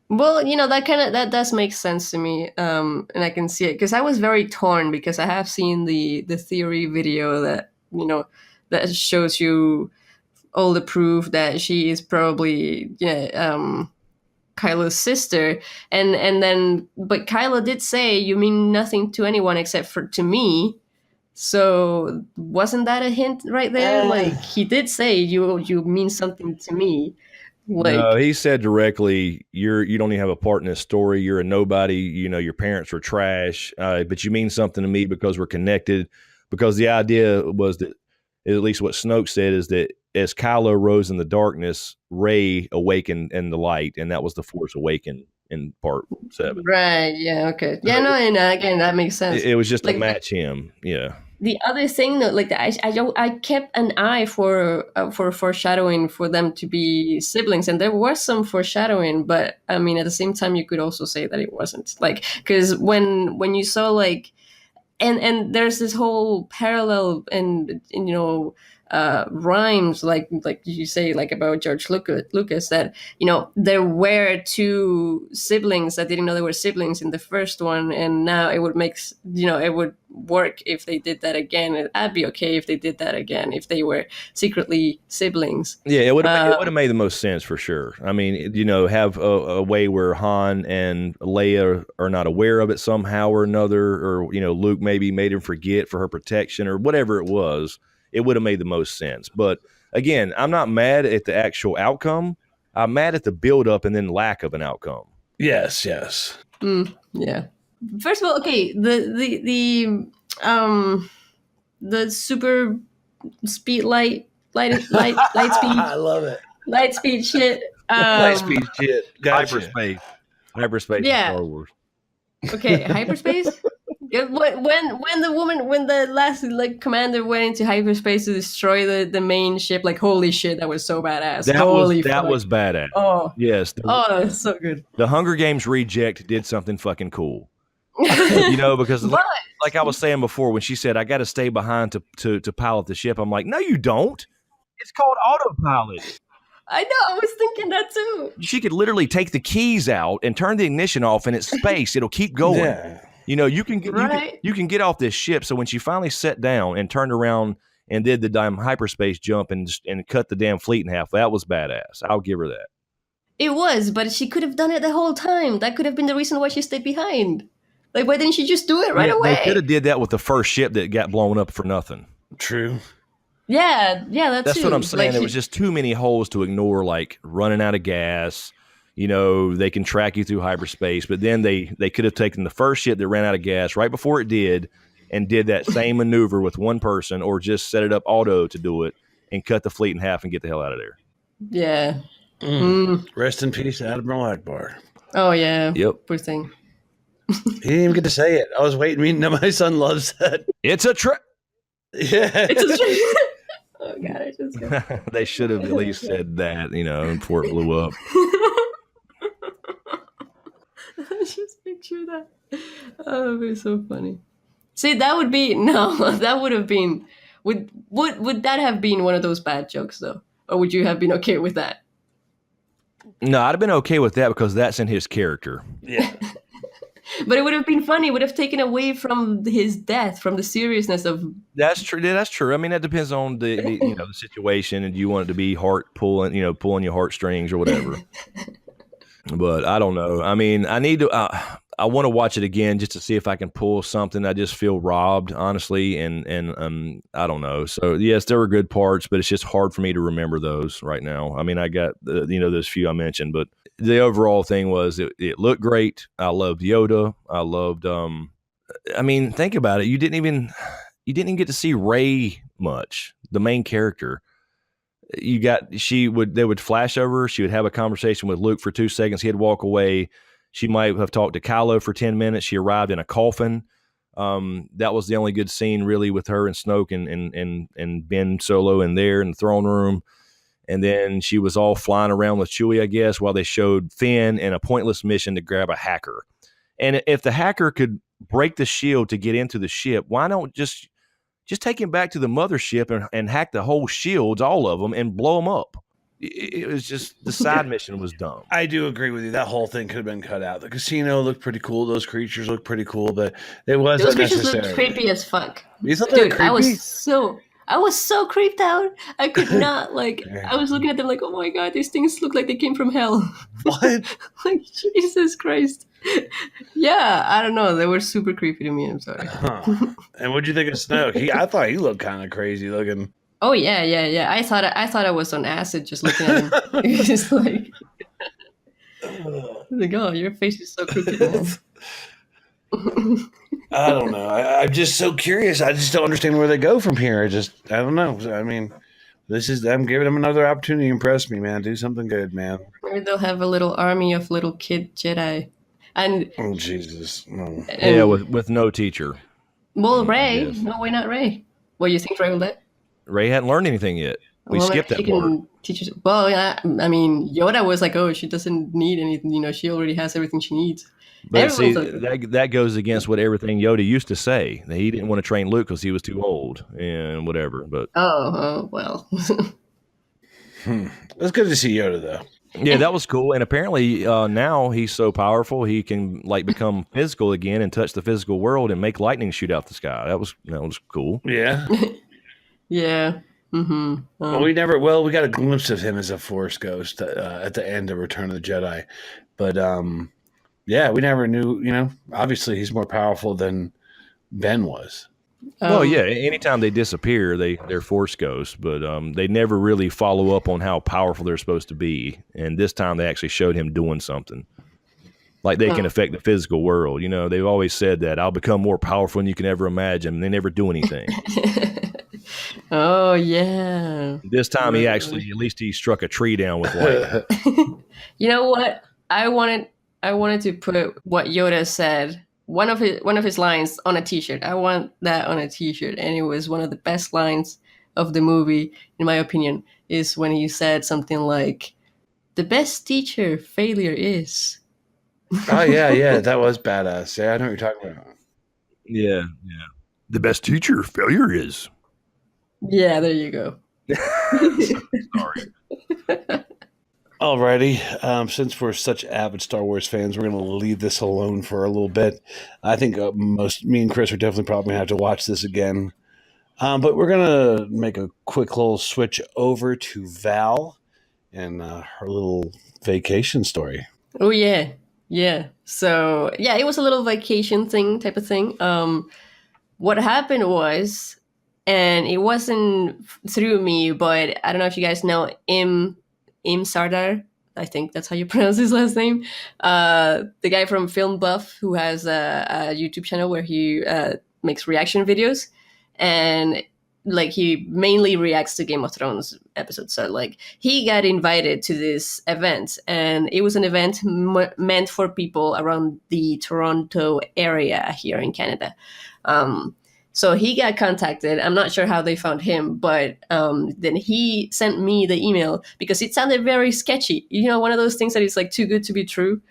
Well, that does make sense to me, and I can see it because I was very torn because I have seen the theory video that that shows you all the proof that she is probably Kylo's sister, and then but Kylo did say, "You mean nothing to anyone except for to me." So wasn't that a hint right there? Like he did say, "You mean something to me." No, Like he said directly, you don't even have a part in this story. You're a nobody. You know, your parents were trash, but you mean something to me because we're connected. Because the idea was that, at least what Snoke said, is that as Kylo rose in the darkness, Rey awakened in the light, and that was the Force Awakened in Part 7. right, yeah, okay, yeah, no, and again that makes sense. It was just like to match him, yeah. the other thing though, like I kept an eye for foreshadowing for them to be siblings, and there was some foreshadowing, but I mean at the same time you could also say that it wasn't, like, because when you saw like and there's this whole parallel and rhymes like you say, like about George Lucas, that there were two siblings that didn't know they were siblings in the first one, and now it would make it would work if they did that again, and I'd be okay if they did that again if they were secretly siblings. Yeah, it would have made the most sense for sure. I mean, have a way where Han and Leia are not aware of it somehow or another, or Luke maybe made him forget for her protection or whatever it was. It would have made the most sense. But again, I'm not mad at the actual outcome. I'm mad at the buildup and then lack of an outcome. Yes. Yeah. First of all, okay, the super speed light speed. I love it. Light speed shit. Light speed shit. Gotcha. Hyperspace. Yeah. In Star Wars. Okay, hyperspace. When the last commander went into hyperspace to destroy the main ship, like holy shit, that was so badass. That was badass. Oh yes. That's so good. The Hunger Games reject did something fucking cool. Because like I was saying before, when she said I got to stay behind to pilot the ship, I'm like, no, you don't. It's called autopilot. I know. I was thinking that too. She could literally take the keys out and turn the ignition off, and it's space. It'll keep going. Yeah. You can get off this ship. So when she finally sat down and turned around and did the damn hyperspace jump and cut the damn fleet in half, that was badass. I'll give her that. It was, but she could have done it the whole time. That could have been the reason why she stayed behind. Like, why didn't she just do it right away? They could have did that with the first ship that got blown up for nothing. True. Yeah, that's what I'm saying. There was just too many holes to ignore, like running out of gas. They can track you through hyperspace, but then they could have taken the first ship that ran out of gas right before it did and did that same maneuver with one person, or just set it up auto to do it and cut the fleet in half and get the hell out of there. Yeah. Rest in peace, Admiral Akbar. Oh, yeah. Yep. Poor thing. He didn't even get to say it. I was waiting. My son loves that. It's a trick. Yeah. It's a trick. Oh, God. I just They should have at least said that, before it blew up. Just picture that. Oh, it'd be so funny. See, that would have been. Would that have been one of those bad jokes though, or would you have been okay with that? No, I'd have been okay with that because that's in his character. Yeah. But it would have been funny. It would have taken away from his death, from the seriousness of. That's true. That's true. I mean, that depends on the the situation, and you want it to be heart pulling your heartstrings or whatever. But I don't know. I mean, I need to. I want to watch it again just to see if I can pull something. I just feel robbed, honestly, and I don't know. So yes, there were good parts, but it's just hard for me to remember those right now. I mean, I got those few I mentioned, but the overall thing was it looked great. I loved Yoda. I loved. I mean, think about it. You didn't even get to see Rey much, the main character. They would flash over. She would have a conversation with Luke for 2 seconds. He'd walk away. She might have talked to Kylo for 10 minutes. She arrived in a coffin. That was the only good scene really with her and Snoke and Ben Solo in there in the throne room. And then she was all flying around with Chewie, I guess, while they showed Finn in a pointless mission to grab a hacker. And if the hacker could break the shield to get into the ship, why don't just take him back to the mothership and hack the whole shields, all of them, and blow them up? It was just, the side mission was dumb. I do agree with you. That whole thing could have been cut out. The casino looked pretty cool. Those creatures looked pretty cool, but it was Those unnecessary. creatures looked creepy as fuck. You thought they were Dude, creepy? I was so. I was so creeped out. I could not I was looking at them like, oh my god, these things look like they came from hell. What? Like Jesus Christ. Yeah, I don't know. They were super creepy to me. I'm sorry. Huh. And what'd you think of Snoke? I thought he looked kind of crazy looking. Oh yeah. I thought I was on acid just looking at him. It was like, oh, your face is so crooked, man. I don't know. I'm just so curious. I just don't understand where they go from here. I don't know. I mean, I'm giving them another opportunity to impress me, man. Do something good, man. Maybe they'll have a little army of little kid Jedi. And Oh, Jesus. No. Yeah, with no teacher. well, Ray. Yes. No, why not Ray? What, you think Ray will let? Ray hadn't learned anything yet. We Well, skipped maybe that she part. can teach us. Well, yeah, I mean, Yoda was like, oh, she doesn't need anything. You know, she already has everything she needs. But see, Everyone's like, that goes against what everything Yoda used to say. That he didn't want to train Luke because he was too old and whatever. But oh, well. It's good to see Yoda, though. yeah, that was cool. And apparently now he's so powerful he can like become physical again and touch the physical world and make lightning shoot out the sky. That was cool. Yeah. Yeah. Mm-hmm. Well, we got a glimpse of him as a Force ghost at the end of Return of the Jedi. But, yeah, we never knew, obviously he's more powerful than Ben was. Well, yeah. Anytime they disappear, they're force ghosts, but they never really follow up on how powerful they're supposed to be. And this time, they actually showed him doing something, like they can affect the physical world. You know, they've always said that I'll become more powerful than you can ever imagine. And they never do anything. Oh, yeah. This time, he actually at least he struck a tree down with lightning. You know what? I wanted to put what Yoda said, one of his lines on a T-shirt. I want that on a T-shirt, and it was one of the best lines of the movie, in my opinion, is when he said something like, "The best teacher failure is." Oh, yeah, that was badass. Yeah, I know what you're talking about. Yeah. The best teacher failure is. Yeah, there you go. Sorry. Alrighty, since we're such avid Star Wars fans, we're going to leave this alone for a little bit. I think me and Chris are definitely probably going to have to watch this again. But we're going to make a quick little switch over to Val and her little vacation story. Oh yeah. So yeah, it was a little vacation thing type of thing. What happened was, and it wasn't through me, but I don't know if you guys know Im Sardar. I think that's how you pronounce his last name. The guy from Film Buff who has a YouTube channel where he makes reaction videos, and like he mainly reacts to Game of Thrones episodes. So like he got invited to this event, and it was an event meant for people around the Toronto area here in Canada. So he got contacted. I'm not sure how they found him, but then he sent me the email because it sounded very sketchy. You know, one of those things that is like too good to be true.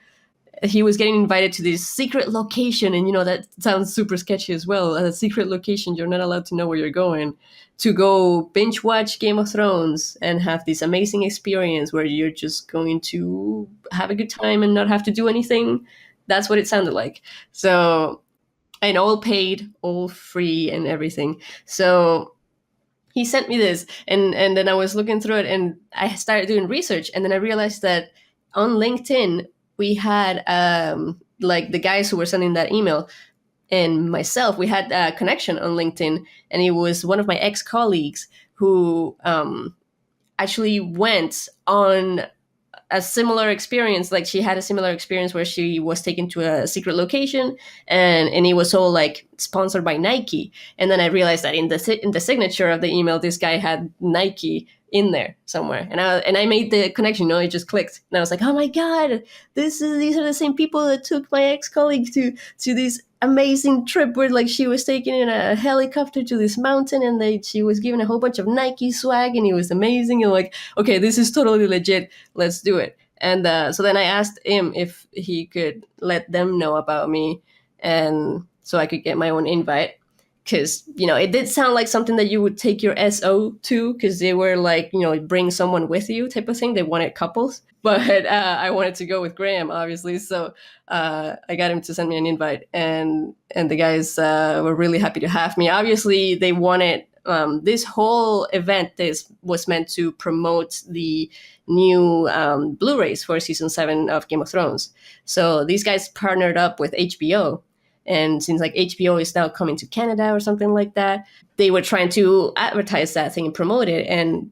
He was getting invited to this secret location, and that sounds super sketchy as well. At a secret location, you're not allowed to know where you're going, to go binge watch Game of Thrones and have this amazing experience where you're just going to have a good time and not have to do anything. That's what it sounded like. So, and all paid, all free and everything. So he sent me this, and then I was looking through it, and I started doing research, and then I realized that on LinkedIn, we had like the guys who were sending that email and myself, we had a connection on LinkedIn, and it was one of my ex-colleagues who actually went on a similar experience. Like she had a similar experience where she was taken to a secret location, and it was all like sponsored by Nike. And then I realized that in the signature of the email, this guy had Nike in there somewhere, and I made the connection. It just clicked, and I was like, "Oh my god, these are the same people that took my ex-colleague to this amazing trip where like she was taken in a helicopter to this mountain, and she was given a whole bunch of Nike swag, and it was amazing." And like, okay, this is totally legit. Let's do it. And so then I asked him if he could let them know about me, and so I could get my own invite. Because, it did sound like something that you would take your SO to, because they were like, bring someone with you type of thing. They wanted couples. But I wanted to go with Graham, obviously. So I got him to send me an invite. And the guys were really happy to have me. Obviously, they wanted this whole event was meant to promote the new Blu-rays for season 7 of Game of Thrones. So these guys partnered up with HBO, and since like HBO is now coming to Canada or something like that, they were trying to advertise that thing and promote it. And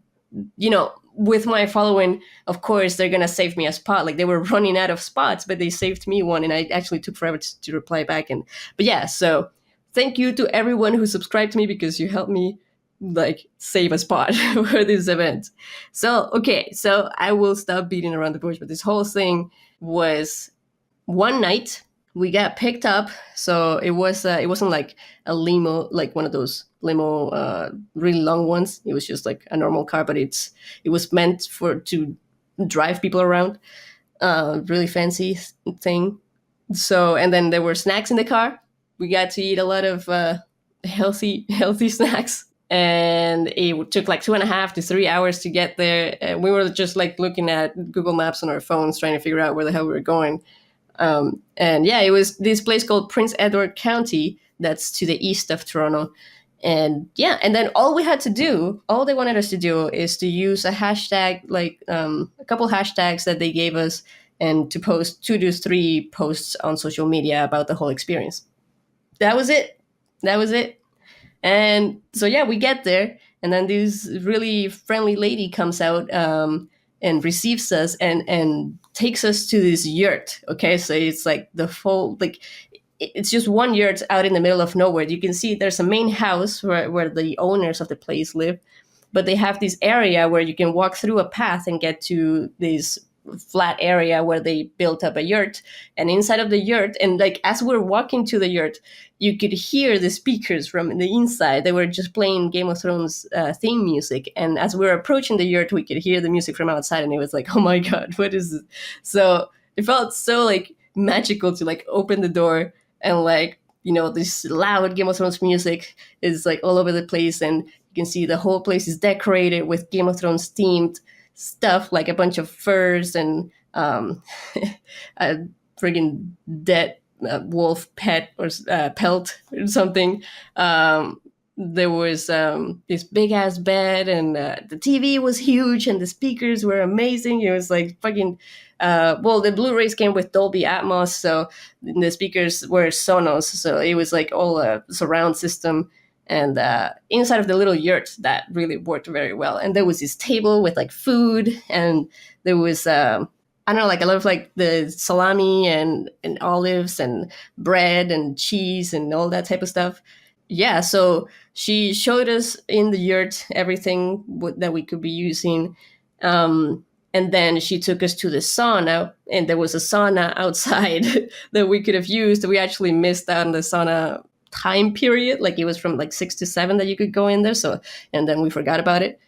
with my following, of course, they're gonna save me a spot. Like, they were running out of spots, but they saved me one, and I actually took forever to reply back. But yeah, so thank you to everyone who subscribed to me, because you helped me like save a spot for this event. So I will stop beating around the bush, but this whole thing was one night. We got picked up, so it wasn't like a limo, like one of those limo really long ones. It was just like a normal car, but it was meant to drive people around, really fancy thing. So, and then there were snacks in the car. We got to eat a lot of healthy snacks, and it took like 2.5 to 3 hours to get there. And we were just like looking at Google Maps on our phones, trying to figure out where the hell we were going. And yeah, it was this place called Prince Edward County that's to the east of Toronto. And yeah, and then all they wanted us to do is to use a hashtag, like a couple hashtags that they gave us, and to post 2 to 3 posts on social media about the whole experience. That was it. And so yeah, we get there, and then this really friendly lady comes out and receives us and takes us to this yurt. Okay, so it's like the full, like, it's just one yurt out in the middle of nowhere. You can see there's a main house where the owners of the place live, but they have this area where you can walk through a path and get to this flat area where they built up a yurt. And inside of the yurt, and like as we're walking to the yurt, you could hear the speakers from the inside. They were just playing Game of Thrones theme music. And as we were approaching the yurt, we could hear the music from outside, and it was like, oh my God, what is this? So it felt so like magical to like open the door, and like, this loud Game of Thrones music is like all over the place, and you can see the whole place is decorated with Game of Thrones themed stuff, like a bunch of furs and a friggin' dead wolf pet or pelt or something. There was this big ass bed, and the TV was huge, and the speakers were amazing. It was like fucking the Blu-rays came with Dolby Atmos, so the speakers were Sonos, so it was like all a surround system. And inside of the little yurt, that really worked very well. And there was this table with like food, and there was I don't know, like a lot of like the salami and olives and bread and cheese and all that type of stuff. Yeah, so she showed us in the yurt everything that we could be using. And then she took us to the sauna, and there was a sauna outside that we could have used. We actually missed out on the sauna time period. Like, it was from like 6 to 7 that you could go in there. So, and then we forgot about it.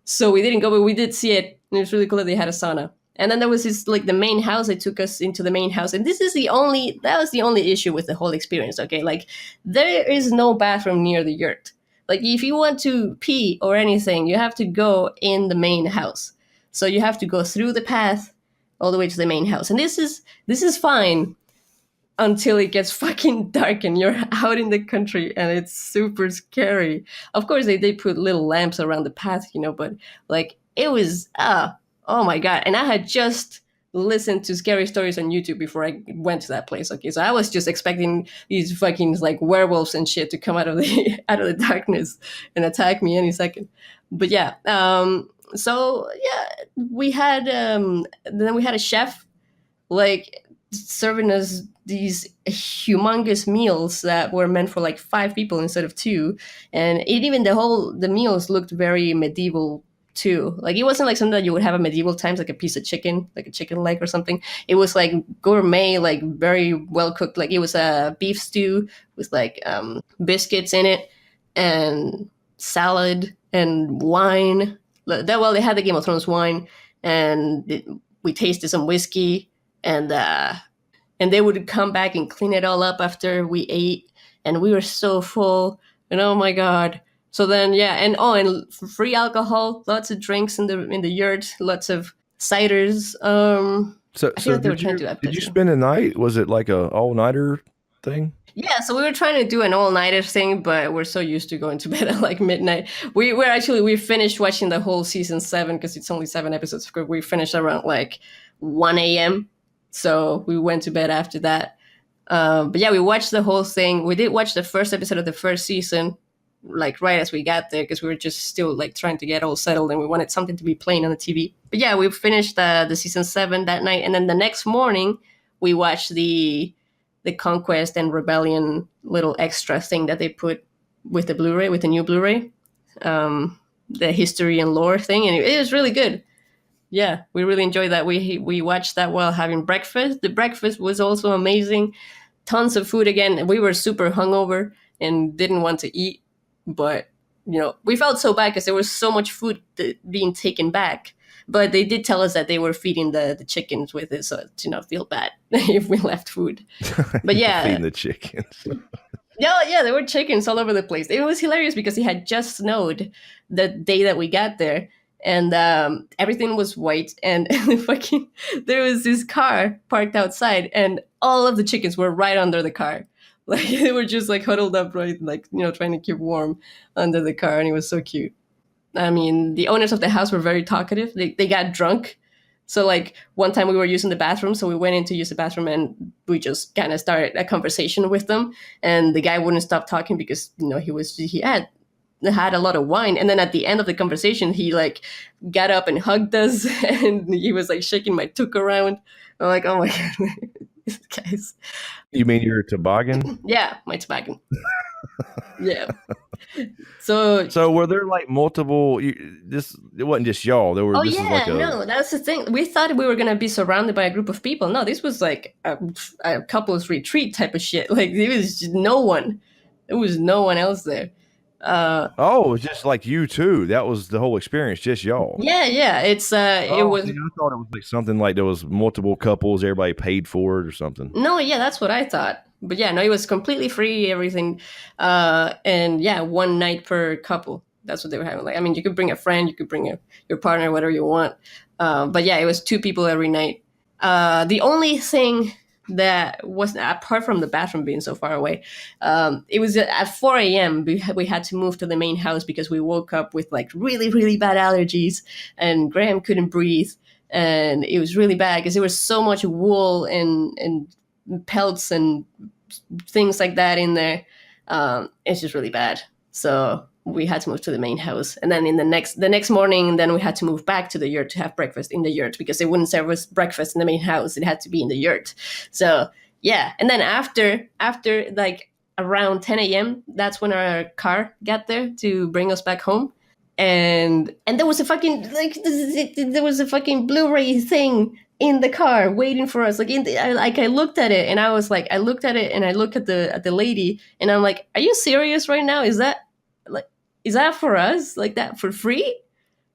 So we didn't go, but we did see it. And it was really cool that they had a sauna. And then there was this, like, the main house. They took us into the main house. And that was the only issue with the whole experience. Okay. Like, there is no bathroom near the yurt. Like, if you want to pee or anything, you have to go in the main house. So you have to go through the path all the way to the main house. And this is fine until it gets fucking dark and you're out in the country and it's super scary. Of course, they put little lamps around the path, but like, it was, oh my God. And I had just listened to scary stories on YouTube before I went to that place. Okay, so I was just expecting these fucking like werewolves and shit to come out of the darkness and attack me any second. But yeah, so yeah, we had then we had a chef like serving us these humongous meals that were meant for like 5 people instead of 2, and the meals looked very medieval too. Like, it wasn't like something that you would have at medieval times, like a piece of chicken, like a chicken leg or something. It was like gourmet, like very well cooked. Like, it was a beef stew with like biscuits in it and salad and wine. They had the Game of Thrones wine, and we tasted some whiskey, and they would come back and clean it all up after we ate, and we were so full, and oh my God. So then, yeah, and free alcohol, lots of drinks in the yurt, lots of ciders. So I feel like they were trying to do that. Did you spend a night? Was it like a all-nighter thing? Yeah, so we were trying to do an all-nighter thing, but we're so used to going to bed at like midnight. We finished watching the whole season 7 because it's only 7 episodes. We finished around like 1 a.m. So we went to bed after that. But yeah, we watched the whole thing. We did watch the first episode of the first season, like right as we got there, because we were just still like trying to get all settled and we wanted something to be playing on the TV. But yeah, we finished the season 7 that night, and then the next morning we watched the Conquest and Rebellion little extra thing that they put with the Blu-ray, with the new Blu-ray, the history and lore thing, and it was really good. Yeah, we really enjoyed that. We watched that while having breakfast. The breakfast was also amazing. Tons of food again. We were super hungover and didn't want to eat, but we felt so bad because there was so much food being taken back. But they did tell us that they were feeding the chickens with it, so to not feel bad if we left food. But yeah, feeding the chickens. Yeah, there were chickens all over the place. It was hilarious because it had just snowed the day that we got there, and everything was white, and there was this car parked outside, and all of the chickens were right under the car. Like they were just like huddled up, right, like trying to keep warm under the car, and it was so cute. I mean, the owners of the house were very talkative. They got drunk. So like one time we were using the bathroom, so we went in to use the bathroom and we just kind of started a conversation with them. And the guy wouldn't stop talking because he had a lot of wine. And then at the end of the conversation, he like got up and hugged us, and he was like shaking my toque around. I'm like, oh my god, these guys. You mean your toboggan? Yeah, my toboggan. Yeah. So were there like multiple? It wasn't just y'all. There were. Oh this yeah, is like no, that's the thing. We thought we were gonna be surrounded by a group of people. No, this was like a couple's retreat type of shit. Like there was just no one. There was no one else there. it was just like you two. That was the whole experience, just y'all. Yeah. It was. See, I thought it was like something like there was multiple couples. Everybody paid for it or something. No, yeah, that's what I thought. But yeah, no, it was completely free, everything. And yeah, one night per couple. That's what they were having. Like, I mean, you could bring a friend, you could bring your partner, whatever you want. But yeah, it was 2 people every night. The only thing that was, apart from the bathroom being so far away, it was at 4 a.m. We had to move to the main house because we woke up with like really, really bad allergies, and Graham couldn't breathe. And it was really bad because there was so much wool and pelts and things like that in there. It's just really bad. So we had to move to the main house, and then the next morning, then we had to move back to the yurt to have breakfast in the yurt because they wouldn't serve us breakfast in the main house. It had to be in the yurt. So yeah, and then after like around 10 a.m., that's when our car got there to bring us back home. And there was a fucking Blu-ray thing in the car waiting for us. Like I looked at it and I was like, I looked at the lady and I'm like, are you serious right now? Is that for us? Like that for free?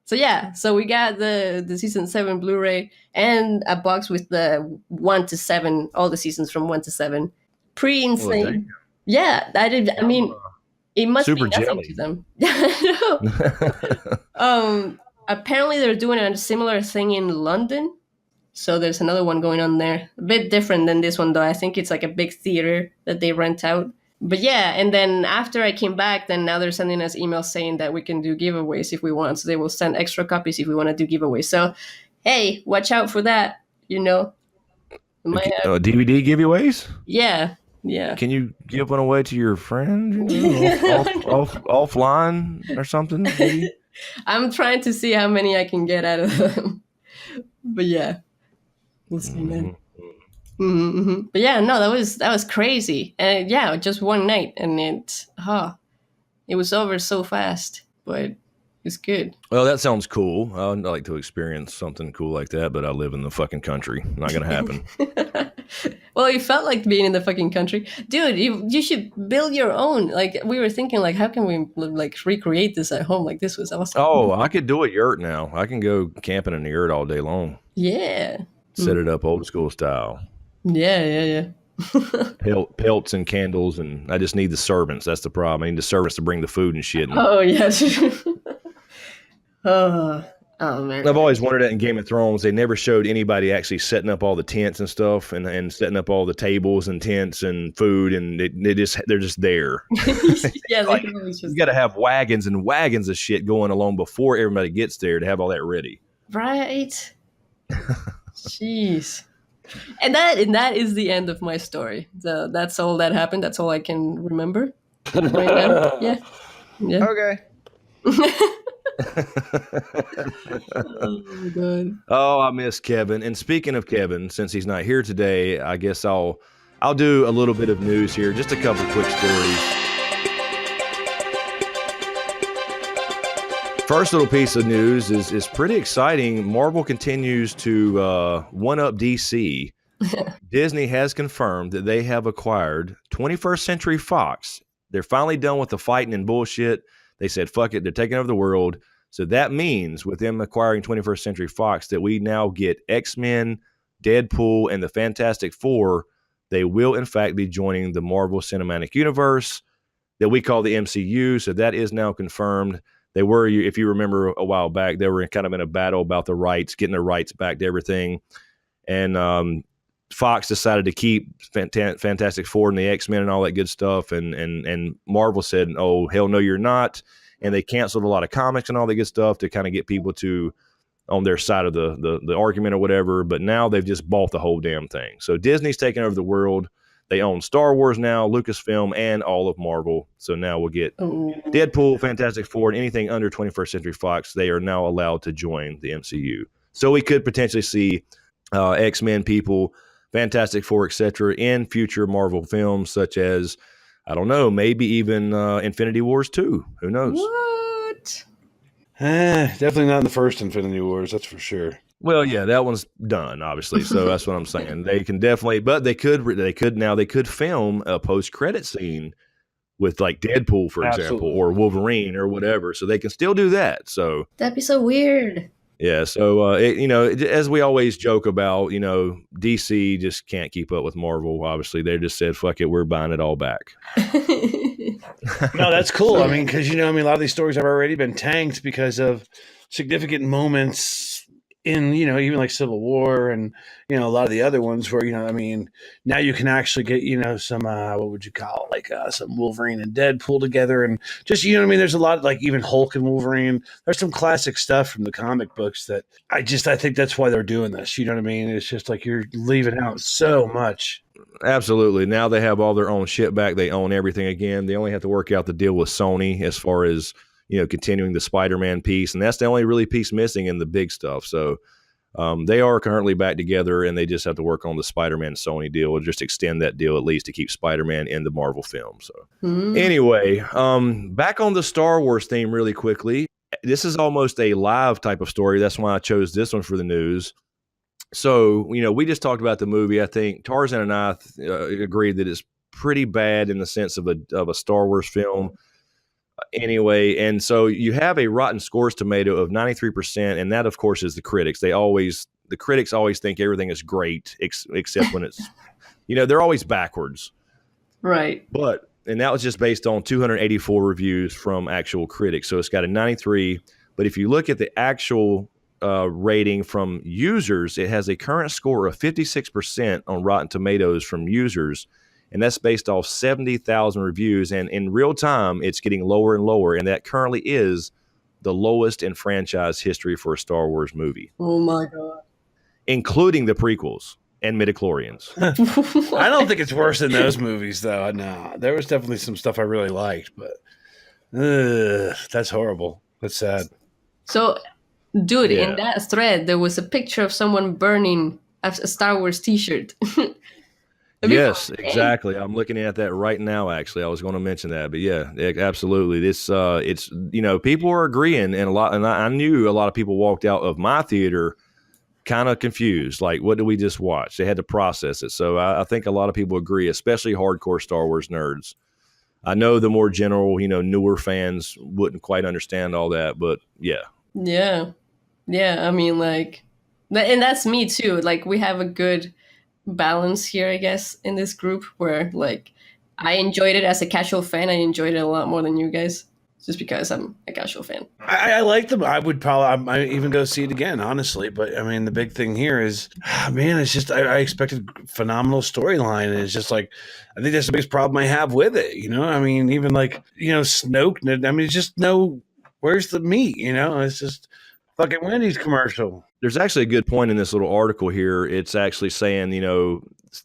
So yeah, so we got the season 7 Blu-ray and a box with the 1 to 7, all the seasons from 1 to 7. Pretty insane. Yeah, I mean, it must super be nothing jelly to them. Apparently they're doing a similar thing in London. So there's another one going on there. A bit different than this one, though. I think it's like a big theater that they rent out. But yeah, and then after I came back, then now they're sending us emails saying that we can do giveaways if we want. So they will send extra copies if we want to do giveaways. So, hey, watch out for that, DVD giveaways? Yeah. Can you give one away to your friend? Offline or something? Maybe? I'm trying to see how many I can get out of them. But yeah, we'll see, man. Mm-hmm. But yeah, no, that was crazy. And yeah, just one night, and it was over so fast, but it's good. Well, that sounds cool. I'd like to experience something cool like that, but I live in the fucking country. Not gonna happen. Well, it felt like being in the fucking country, dude. You should build your own. Like we were thinking, like how can we like recreate this at home? Like this was awesome. Oh, I could do a yurt now. I can go camping in the yurt all day long. Yeah. Set it up old school style. Yeah. Pelts and candles, and I just need the servants. That's the problem. I need the servants to bring the food and shit. Oh yes. Oh man. I've always wondered that in Game of Thrones, they never showed anybody actually setting up all the tents and stuff, and setting up all the tables and tents and food, and they're just there. Yeah, Like, they always you just got to have wagons and wagons of shit going along before everybody gets there to have all that ready. right. Jeez. And that is the end of my story. So that's all that happened. That's all I can remember right now. Yeah. Yeah. Okay. Oh my god. Oh, I miss Kevin. And speaking of Kevin, since he's not here today, I guess I'll do a little bit of news here. Just a couple quick stories. First little piece of news is pretty exciting. Marvel continues to one-up DC. Disney has confirmed that they have acquired 21st Century Fox. They're finally done with the fighting and bullshit. They said, fuck it, they're taking over the world. So that means with them acquiring 21st Century Fox that we now get X-Men, Deadpool, and the Fantastic Four. They will, in fact, be joining the Marvel Cinematic Universe that we call the MCU. So that is now confirmed. They were, if you remember a while back, they were kind of in a battle about the rights, getting their rights back to everything. And Fox decided to keep Fantastic Four and the X-Men and all that good stuff. And Marvel said, oh, hell no, you're not. And they canceled a lot of comics and all that good stuff to kind of get people to on their side of the argument or whatever. But now they've just bought the whole damn thing. So Disney's taking over the world. They own Star Wars now, Lucasfilm, and all of Marvel. So now we'll get Deadpool, Fantastic Four, and anything under 21st Century Fox. They are now allowed to join the MCU. So we could potentially see X-Men people, Fantastic Four, etc., in future Marvel films, such as, I don't know, maybe even Infinity Wars 2. Who knows? What? Definitely not in the first Infinity Wars, that's for sure. Well, yeah, that one's done, obviously. So that's what I'm saying. They can definitely, but they could film a post-credit scene with like Deadpool, for example, or Wolverine or whatever. So they can still do that. So That'd be so weird. yeah. So as we always joke about, DC just can't keep up with Marvel. Obviously, they just said, "Fuck it, we're buying it all back." No, that's cool. I mean, because a lot of these stories have already been tanked because of significant moments in, even like Civil War and, a lot of the other ones where, now you can actually get, some, what would you call it? Like some Wolverine and Deadpool together. And just, there's a lot like even Hulk and Wolverine. There's some classic stuff from the comic books that I think that's why they're doing this. You know what I mean? It's just like you're leaving out so much. Absolutely. Now they have all their own shit back. They own everything again. They only have to work out the deal with Sony as far as, continuing the Spider-Man piece. And that's the only really piece missing in the big stuff. So they are currently back together and they just have to work on the Spider-Man Sony deal or just extend that deal at least to keep Spider-Man in the Marvel film. So anyway, back on the Star Wars theme really quickly. This is almost a live type of story. That's why I chose this one for the news. So, we just talked about the movie. I think Tarzan and I agreed that it's pretty bad in the sense of a Star Wars film. Anyway, and so you have a Rotten Scores tomato of 93%, and that, of course, is the critics. The critics always think everything is great, except when it's, they're always backwards. Right. And that was just based on 284 reviews from actual critics. So it's got a 93. But if you look at the actual rating from users, it has a current score of 56% on Rotten Tomatoes from users. And that's based off 70,000 reviews. And in real time, it's getting lower and lower. And that currently is the lowest in franchise history for a Star Wars movie. Oh, my God. Including the prequels and midichlorians. I don't think it's worse than those movies, though. No, there was definitely some stuff I really liked. But that's horrible. That's sad. So, dude, in that thread, there was a picture of someone burning a Star Wars t-shirt. Yes, exactly. I'm looking at that right now. Actually, I was going to mention that, but yeah, absolutely. This, it's people are agreeing, and I knew a lot of people walked out of my theater kind of confused. Like, what did we just watch? They had to process it. So I think a lot of people agree, especially hardcore Star Wars nerds. I know the more general, newer fans wouldn't quite understand all that, but yeah. Yeah. I mean, like, and that's me too. Like, we have a good balance here, I guess, in this group where like I enjoyed it as a casual fan. I enjoyed it a lot more than you guys. just because I'm a casual fan. I like them. I would probably I might even go see it again, honestly. But I mean, the big thing here is, man, it's just I expected phenomenal storyline, and it's just like I think that's the biggest problem I have with it. You know, I mean, even like Snoke. I mean, it's just where's the meat? You know, it's just fucking Wendy's commercial. There's actually a good point in this little article here. It's actually saying,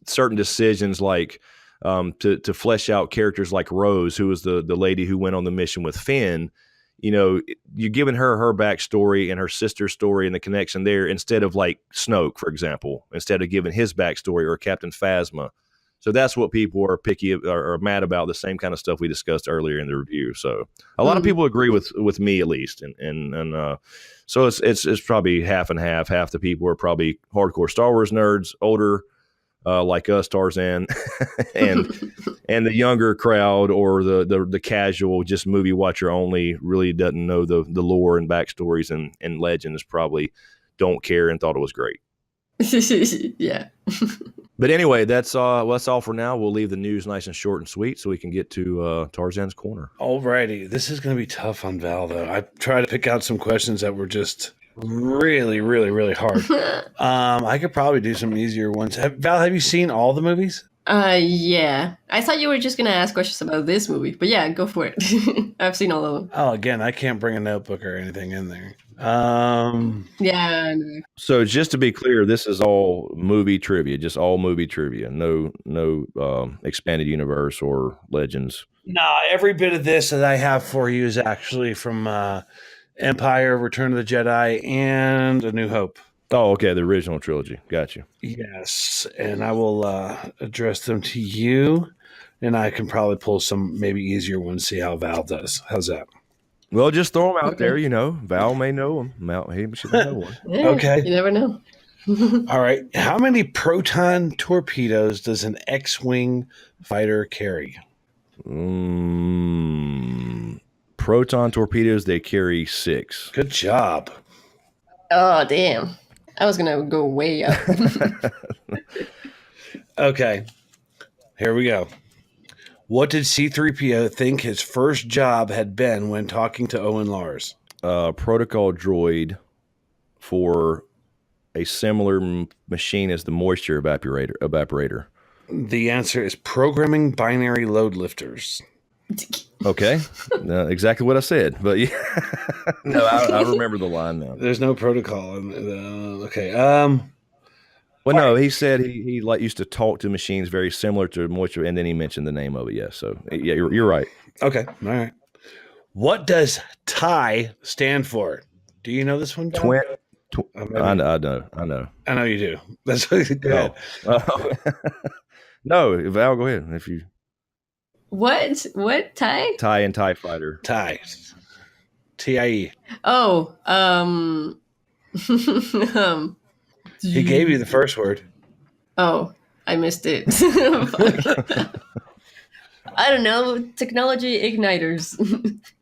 certain decisions like to flesh out characters like Rose, who was the lady who went on the mission with Finn. You're giving her backstory and her sister's story and the connection there instead of like Snoke, for example, instead of giving his backstory, or Captain Phasma. So that's what people are picky or mad about, the same kind of stuff we discussed earlier in the review. So a lot of people agree with me, at least. And so it's probably half and half. Half the people are probably hardcore Star Wars nerds, older, like us, Tarzan, and the younger crowd, or the casual, just movie watcher only, really doesn't know the lore and backstories and legends, probably don't care and thought it was great. Yeah. But anyway, that's all for now. We'll leave the news nice and short and sweet so we can get to Tarzan's Corner. Alrighty. This is going to be tough on Val, though. I tried to pick out some questions that were just really, really, really hard. I could probably do some easier ones. Val, have you seen all the movies? Yeah. I thought you were just gonna ask questions about this movie, but yeah, go for it. I've seen all of them. Oh, again, I can't bring a notebook or anything in there. Yeah. So just to be clear, this is all movie trivia, just all movie trivia. No expanded universe or legends. No, every bit of this that I have for you is actually from Empire, Return of the Jedi, and A New Hope. Oh, okay, the original trilogy. Got you. Yes, and I will address them to you, and I can probably pull some maybe easier ones, see how Val does. How's that? Well, just throw them out there, Val may know them. He should know one. Yeah, Okay. You never know. All right. How many proton torpedoes does an X-Wing fighter carry? Proton torpedoes, they carry 6. Good job. Oh, damn. I was going to go way up. Okay. Here we go. What did C-3PO think his first job had been when talking to Owen Lars? Protocol droid for a similar machine as the moisture evaporator. The answer is programming binary load lifters. Okay. Exactly what I said. But yeah. No, I remember the line now. There's no protocol. Okay. Well, no, he said he used to talk to machines very similar to moisture, and then he mentioned the name of it. Yes, so yeah, you're right. Okay, all right. What does TIE stand for? Do you know this one? Twin. I know. I know you do. That's good. No, Val, go ahead. If you What? What? TIE? TIE and TIE fighter. TIE. TIE. Oh, He gave you the first word. Oh, I missed it. I don't know. Technology igniters.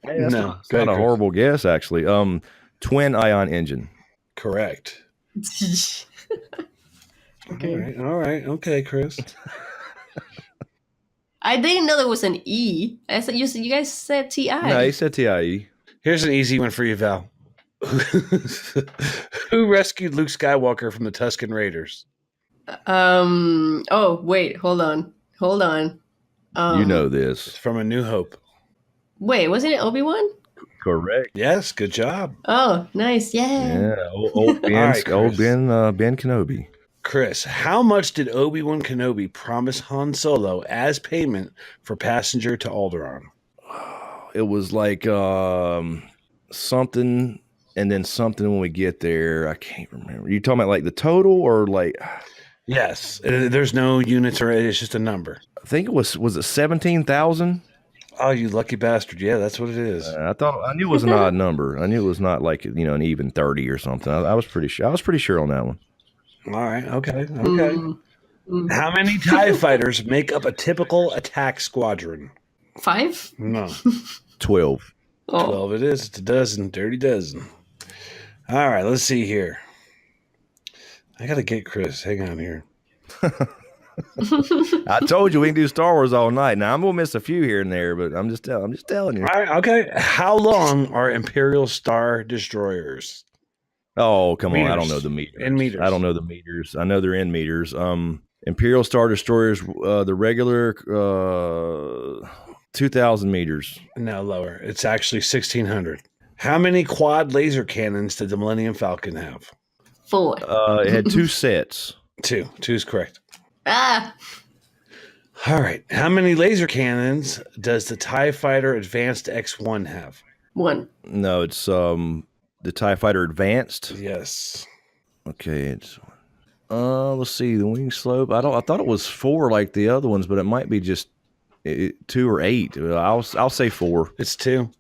Hey, that's not a horrible guess, actually. Twin ion engine. Correct. Okay. All right. Okay, Chris. I didn't know there was an E. I said you guys said TI. No, he said TIE. Here's an easy one for you, Val. Who rescued Luke Skywalker from the Tusken Raiders? Oh, wait. Hold on. You know this. It's from A New Hope. Wait, wasn't it Obi-Wan? Correct. Yes, good job. Oh, nice. Yeah. Yeah, old Ben, All right, Ben Kenobi. Chris, how much did Obi-Wan Kenobi promise Han Solo as payment for passenger to Alderaan? It was like something, and then something when we get there. I can't remember. You talking about like the total or like? Yes, there's no units or it's just a number. I think it was it 17,000? Oh, you lucky bastard! Yeah, that's what it is. I knew it was an odd number. I knew it was not like an even 30 or something. I was pretty sure. I was pretty sure on that one. All right. Okay. How many TIE fighters make up a typical attack squadron? 5? No. 12. Oh. 12 it is. It's a dozen. Dirty dozen. All right. Let's see here. I got to get Chris. Hang on here. I told you we can do Star Wars all night. Now I'm gonna miss a few here and there, but I'm just telling you. All right, okay. How long are Imperial Star Destroyers? Oh, come on. I don't Meters. know the meters. In meters. I don't know the meters. I know they're in meters. Imperial Star Destroyers, the regular 2,000 meters. No, lower. It's actually 1,600. How many quad laser cannons did the Millennium Falcon have? 4. It had 2 sets. 2. 2 is correct. Ah, All right. How many laser cannons does the TIE Fighter Advanced X1 have? 1. No, it's the TIE Fighter Advanced. Yes. Okay, it's let's see, the wing slope. I thought it was 4 like the other ones, but it might be just 2 or 8. I'll say 4. It's 2.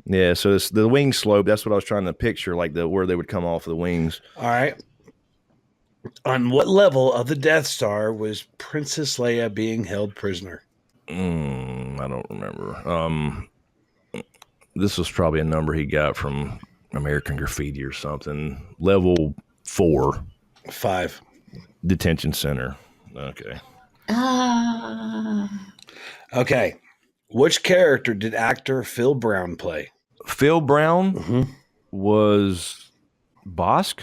Yeah, so it's the wing slope. That's what I was trying to picture, like where they would come off of the wings. All right. On what level of the Death Star was Princess Leia being held prisoner? I don't remember. This was probably a number he got from American Graffiti or something. Level 4. 5. Detention center. Okay. Okay. Which character did actor Phil Brown play? Phil Brown was Bosk?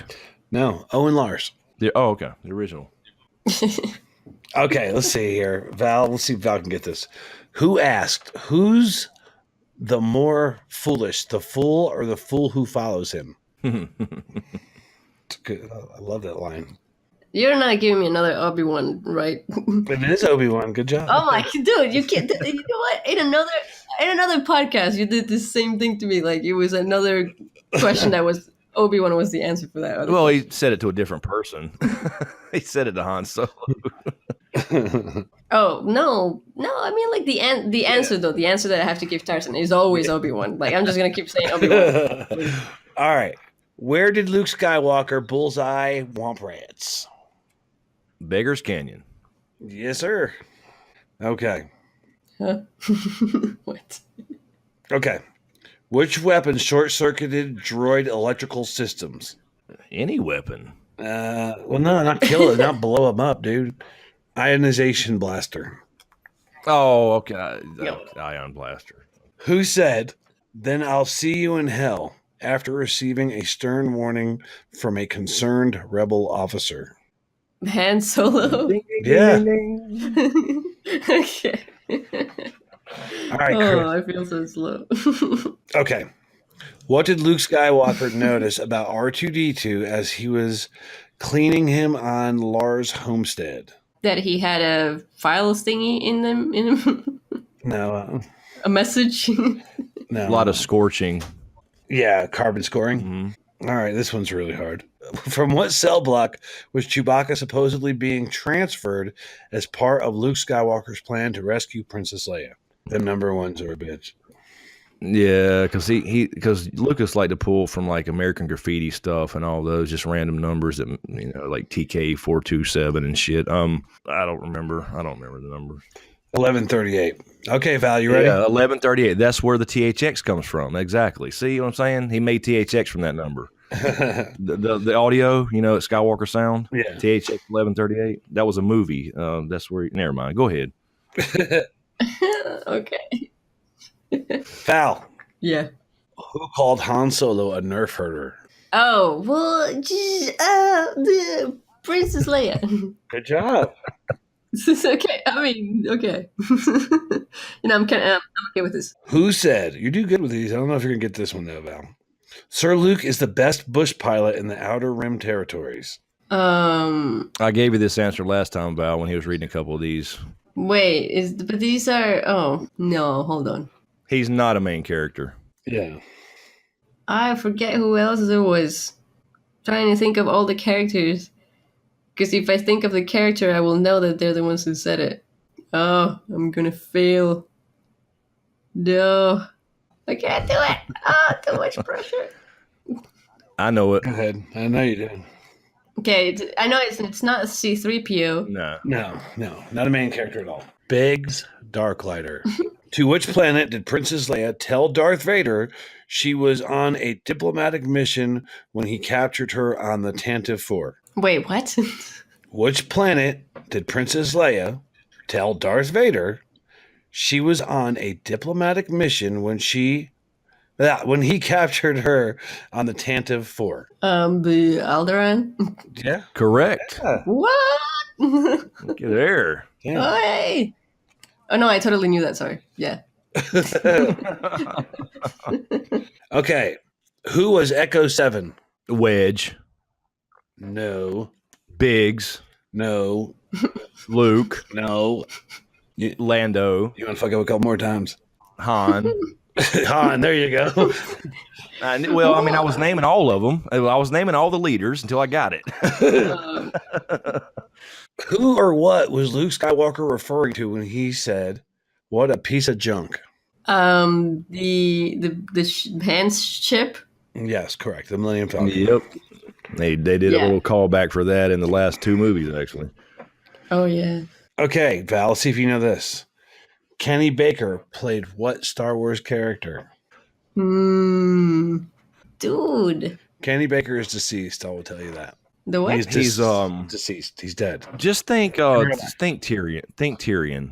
No, Owen Lars. Okay. The original. Okay, let's see here. Val, let's see if Val can get this. Who asked, who's the more foolish, the fool or the fool who follows him? It's good. I love that line. you're not giving me another Obi-Wan, right? It is Obi-Wan. Good job. Oh my, dude, you can't. You know what? In another podcast, you did the same thing to me. Like it was another question that was Obi-Wan was the answer for that. Well, he said it to a different person. He said it to Han Solo. Oh no! I mean, like the answer though. The answer that I have to give Tarzan is always Obi-Wan. Like I'm just gonna keep saying Obi-Wan. All right. Where did Luke Skywalker bullseye Womp Rats? Beggar's Canyon. Yes, sir. Okay. Huh? What? Okay. Which weapon short-circuited droid electrical systems? Any weapon. Well, no, not kill it, not blow them up, dude. Ionization blaster. Oh, okay. Ion blaster. Who said, "Then I'll see you in hell," after receiving a stern warning from a concerned rebel officer? Han Solo. Yeah. Okay. All right, Oh, Chris. I feel so slow. Okay. What did Luke Skywalker notice about R2-D2 as he was cleaning him on Lars' homestead? That he had a file thingy in him. No. A message. No. A lot of scorching. Yeah, carbon scoring. All right, this one's really hard. From what cell block was Chewbacca supposedly being transferred as part of Luke Skywalker's plan to rescue Princess Leia? The number ones are a bitch. Yeah, because Lucas liked to pull from like American Graffiti stuff and all those just random numbers that like TK427 and shit. I don't remember the numbers. 1138. Okay, Val, you ready? Yeah, 1138. That's where the THX comes from. Exactly. See what I'm saying? He made THX from that number. the audio, at Skywalker Sound. Yeah. THX 1138. That was a movie. That's where. Never mind. Go ahead. Okay. Val, Yeah. who called Han Solo a nerf herder? Oh, well, the Princess Leia. Good job. Okay. I mean, okay. I'm okay with this. Who said, you do good with these. I don't know if you're going to get this one, though, Val. Sir Luke is the best bush pilot in the Outer Rim territories. I gave you this answer last time, Val, when he was reading a couple of these. Wait, but these are, oh, no, hold on. He's not a main character. Yeah. I forget who else there was. Trying to think of all the characters. Because if I think of the character, I will know that they're the ones who said it. Oh, I'm gonna fail. No. I can't do it. Oh, too much pressure. I know it. Go ahead. I know you do. Okay, I know it's not a C-3PO. No. No, not a main character at all. Biggs Darklighter. To which planet did Princess Leia tell Darth Vader she was on a diplomatic mission when he captured her on the Tantive 4? Wait, what? Which planet did Princess Leia tell Darth Vader she was on a diplomatic mission when he captured her on the Tantive 4? The Alderaan. Yeah. Correct. What? Look at there. Yeah. Oh, hey. Oh no, I totally knew that. Sorry. Yeah. Okay. Who was Echo 7? Wedge, No. Biggs, No. Luke, No. Lando, You want to fuck up a couple more times? Han. Han, there you go. Well, I mean, I was naming all of them. I was naming all the leaders until I got it. Who or what was Luke Skywalker referring to when he said, "What a piece of junk"? The Han's ship. Yes, correct. The Millennium Falcon. Yep. They did a little callback for that in the last 2 movies, actually. Oh yeah. Okay, Val, let's see if you know this. Kenny Baker played what Star Wars character? Dude. Kenny Baker is deceased. I will tell you that. The what? He's He's deceased. He's dead. just think Tyrion. Think Tyrion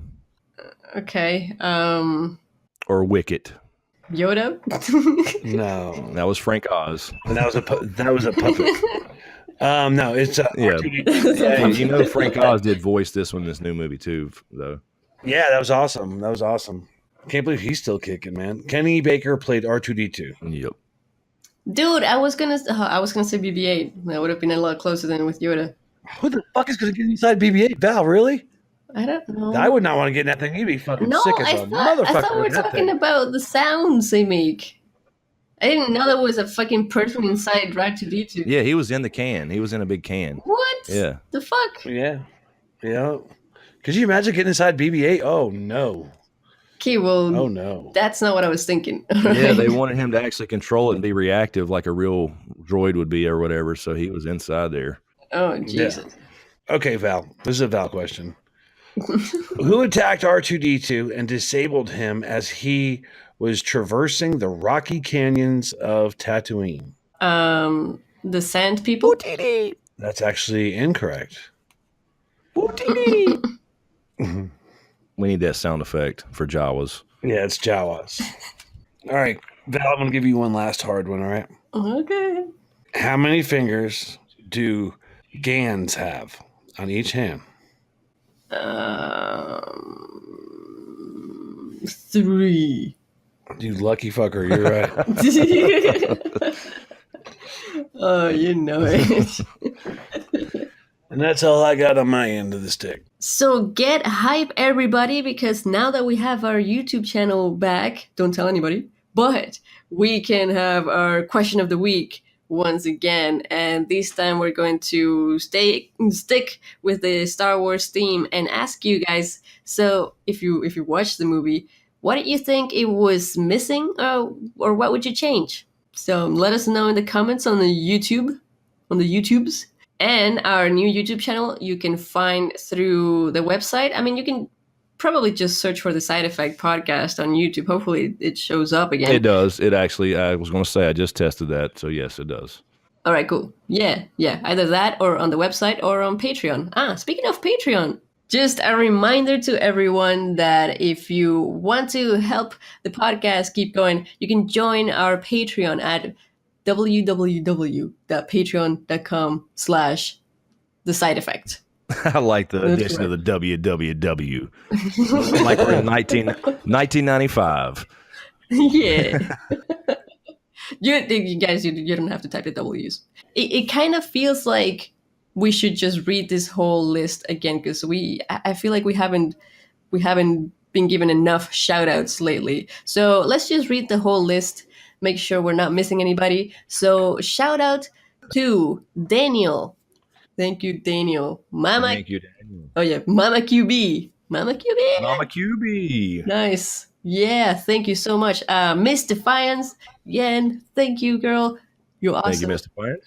Okay. or Wicket. Yoda. No, That was Frank Oz. and that was a puppet. No, it's Yeah. R2D2. Yeah, you know Frank Oz did voice this one in this new movie too, though. Yeah, that was awesome. Can't believe he's still kicking, man. Kenny Baker played R2D2. Yep. Dude, I was gonna say BB-8. That would have been a lot closer than with Yoda. Who the fuck is going to get inside BB-8? Val, really? I don't know. I would not want to get in that thing. You'd be fucking No, sick as I a thought motherfucker. we were in that talking thing. about the sounds they make. I didn't know there was a fucking person inside R2D2. Yeah, he was in the can. He was in a big can. What? Yeah. The fuck? Yeah. Could you imagine getting inside BB-8? Oh, no. Okay, well, Oh, no. that's not what I was thinking. Yeah, they wanted him to actually control it and be reactive like a real droid would be or whatever, so he was inside there. Oh, Jesus. Okay, Val. This is a Val question. Who attacked R2D2 and disabled him as he was traversing the rocky canyons of Tatooine? The sand people? That's actually incorrect. We need that sound effect for Jawas. Yeah, it's Jawas. All right, Val, I'm going to give you one last hard one, all right? Okay. How many fingers do Gans have on each hand? 3. You lucky fucker, you're right. Oh, you know it. And that's all I got on my end of the stick. So get hype, everybody, because now that we have our YouTube channel back, don't tell anybody, but we can have our question of the week once again. And this time we're going to stick with the Star Wars theme and ask you guys. So if you watched the movie, what did you think it was missing, or what would you change? So let us know in the comments on the YouTubes. And our new YouTube channel you can find through the website. I mean, you can probably just search for the Side Effect Podcast on YouTube. Hopefully it shows up again. It does. It actually, I was going to say, I just tested that. So, yes, it does. All right, cool. Yeah. Either that or on the website or on Patreon. Speaking of Patreon, just a reminder to everyone that if you want to help the podcast keep going, you can join our Patreon at www.patreon.com/the side effect. I like the addition of the www. Like we're in 1995. Yeah. You guys, you don't have to type the W's. It kind of feels like we should just read this whole list again, because I feel like we haven't been given enough shout outs lately. So let's just read the whole list. Make sure we're not missing anybody. So shout out to Daniel. Thank you, Daniel. Thank you, Daniel. Oh yeah, Mama QB. Mama QB. Nice. Yeah, thank you so much. Miss Defiance. Again, thank you, girl. You're awesome. Thank you, Mr. Defiance.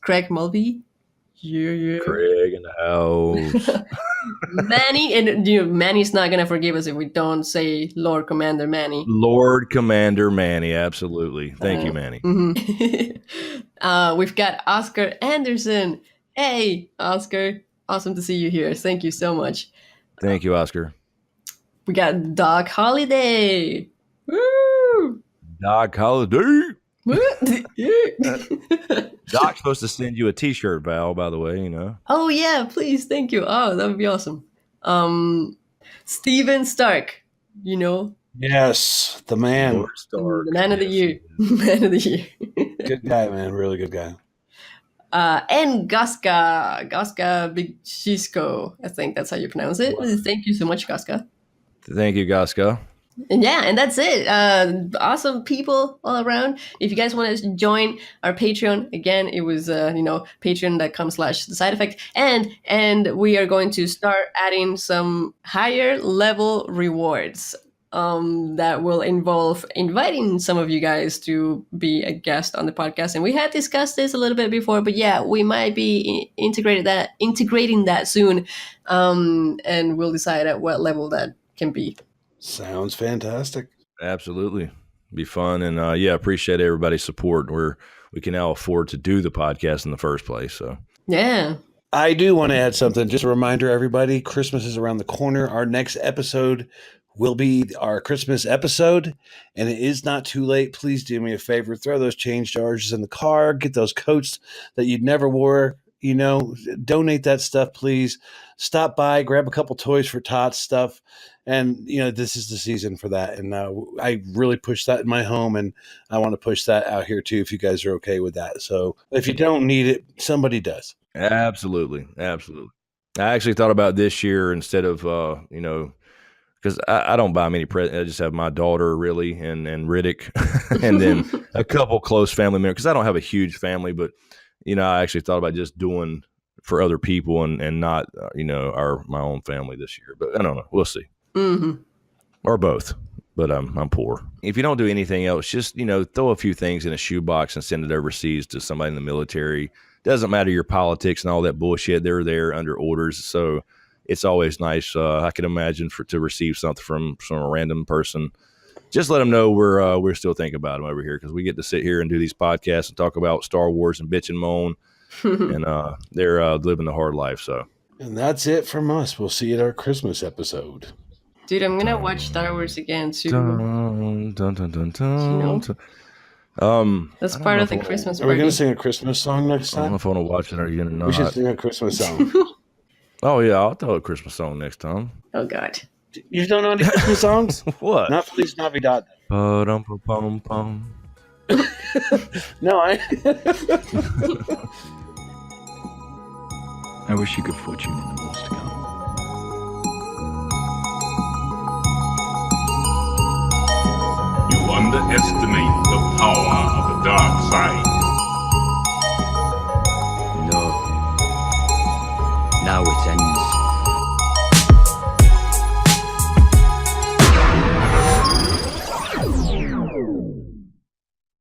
Craig Mulvey. Yeah. Craig in the house. Manny, and Manny's not gonna forgive us if we don't say Lord Commander Manny. Lord Commander Manny, absolutely. Thank you, Manny. Mm-hmm. We've got Oscar Anderson. Hey, Oscar. Awesome to see you here. Thank you so much. Thank you, Oscar. We got Doc Holiday. Woo! Doc Holiday. Yeah. Doc's supposed to send you a T-shirt, Val. By the way, you know. Oh yeah, please, thank you. Oh, that would be awesome. Steven Stark, you know, Yes, the man. Lord Stark. the man of the Yes. year, man of the year. Good guy, man. Really good guy. And Gaska Big Shisco, I think that's how you pronounce it. Thank you so much, Gaska. Thank you, Gaska. And yeah, and that's it. Awesome people all around. If you guys want to join our Patreon, again, it was patreon.com/the side effect. And we are going to start adding some higher level rewards that will involve inviting some of you guys to be a guest on the podcast. And we had discussed this a little bit before, but yeah, we might be integrating that soon. And we'll decide at what level that can be. Sounds fantastic. Absolutely, be fun, and appreciate everybody's support. We can now afford to do the podcast in the first place. So Yeah. I do want to add something. Just a reminder, everybody, Christmas is around the corner. Our next episode will be our Christmas episode, and it is not too late. Please do me a favor. Throw those change jars in the car. Get those coats that you'd never wore. You know, donate that stuff, please. Stop by, grab a couple toys for Tots stuff. And, you know, this is the season for that. And I really push that in my home, and I want to push that out here too, if you guys are okay with that. So if you don't need it, somebody does. absolutely. I actually thought about this year instead of because I don't buy many presents. I just have my daughter really and Riddick, and then a couple close family members. Because I don't have a huge family, but I actually thought about just doing for other people and not my own family this year. But I don't know. We'll see. Mm-hmm. Or both, but I'm poor. If you don't do anything else, just throw a few things in a shoebox and send it overseas to somebody in the military. Doesn't matter your politics and all that bullshit. They're there under orders, so it's always nice. I can imagine to receive something from a random person. Just let them know we're still thinking about them over here, because we get to sit here and do these podcasts and talk about Star Wars and bitch and moan, and they're living the hard life. So, And that's it from us. We'll see you at our Christmas episode. Dude, I'm gonna watch Star Wars again too. Dun, dun, dun, dun, dun, dun. That's part of the Christmas Are we party. going to sing a Christmas song next I don't know time? if I want to watch it or you're not. We should sing a Christmas song. Oh yeah, I'll throw a Christmas song next time. Oh God. You don't know any Christmas songs? What? Not Feliz Navidad. Ba-dum-pa-pum-pum. No, I wish you could fortune in the wars to come. You underestimate the power of the dark side.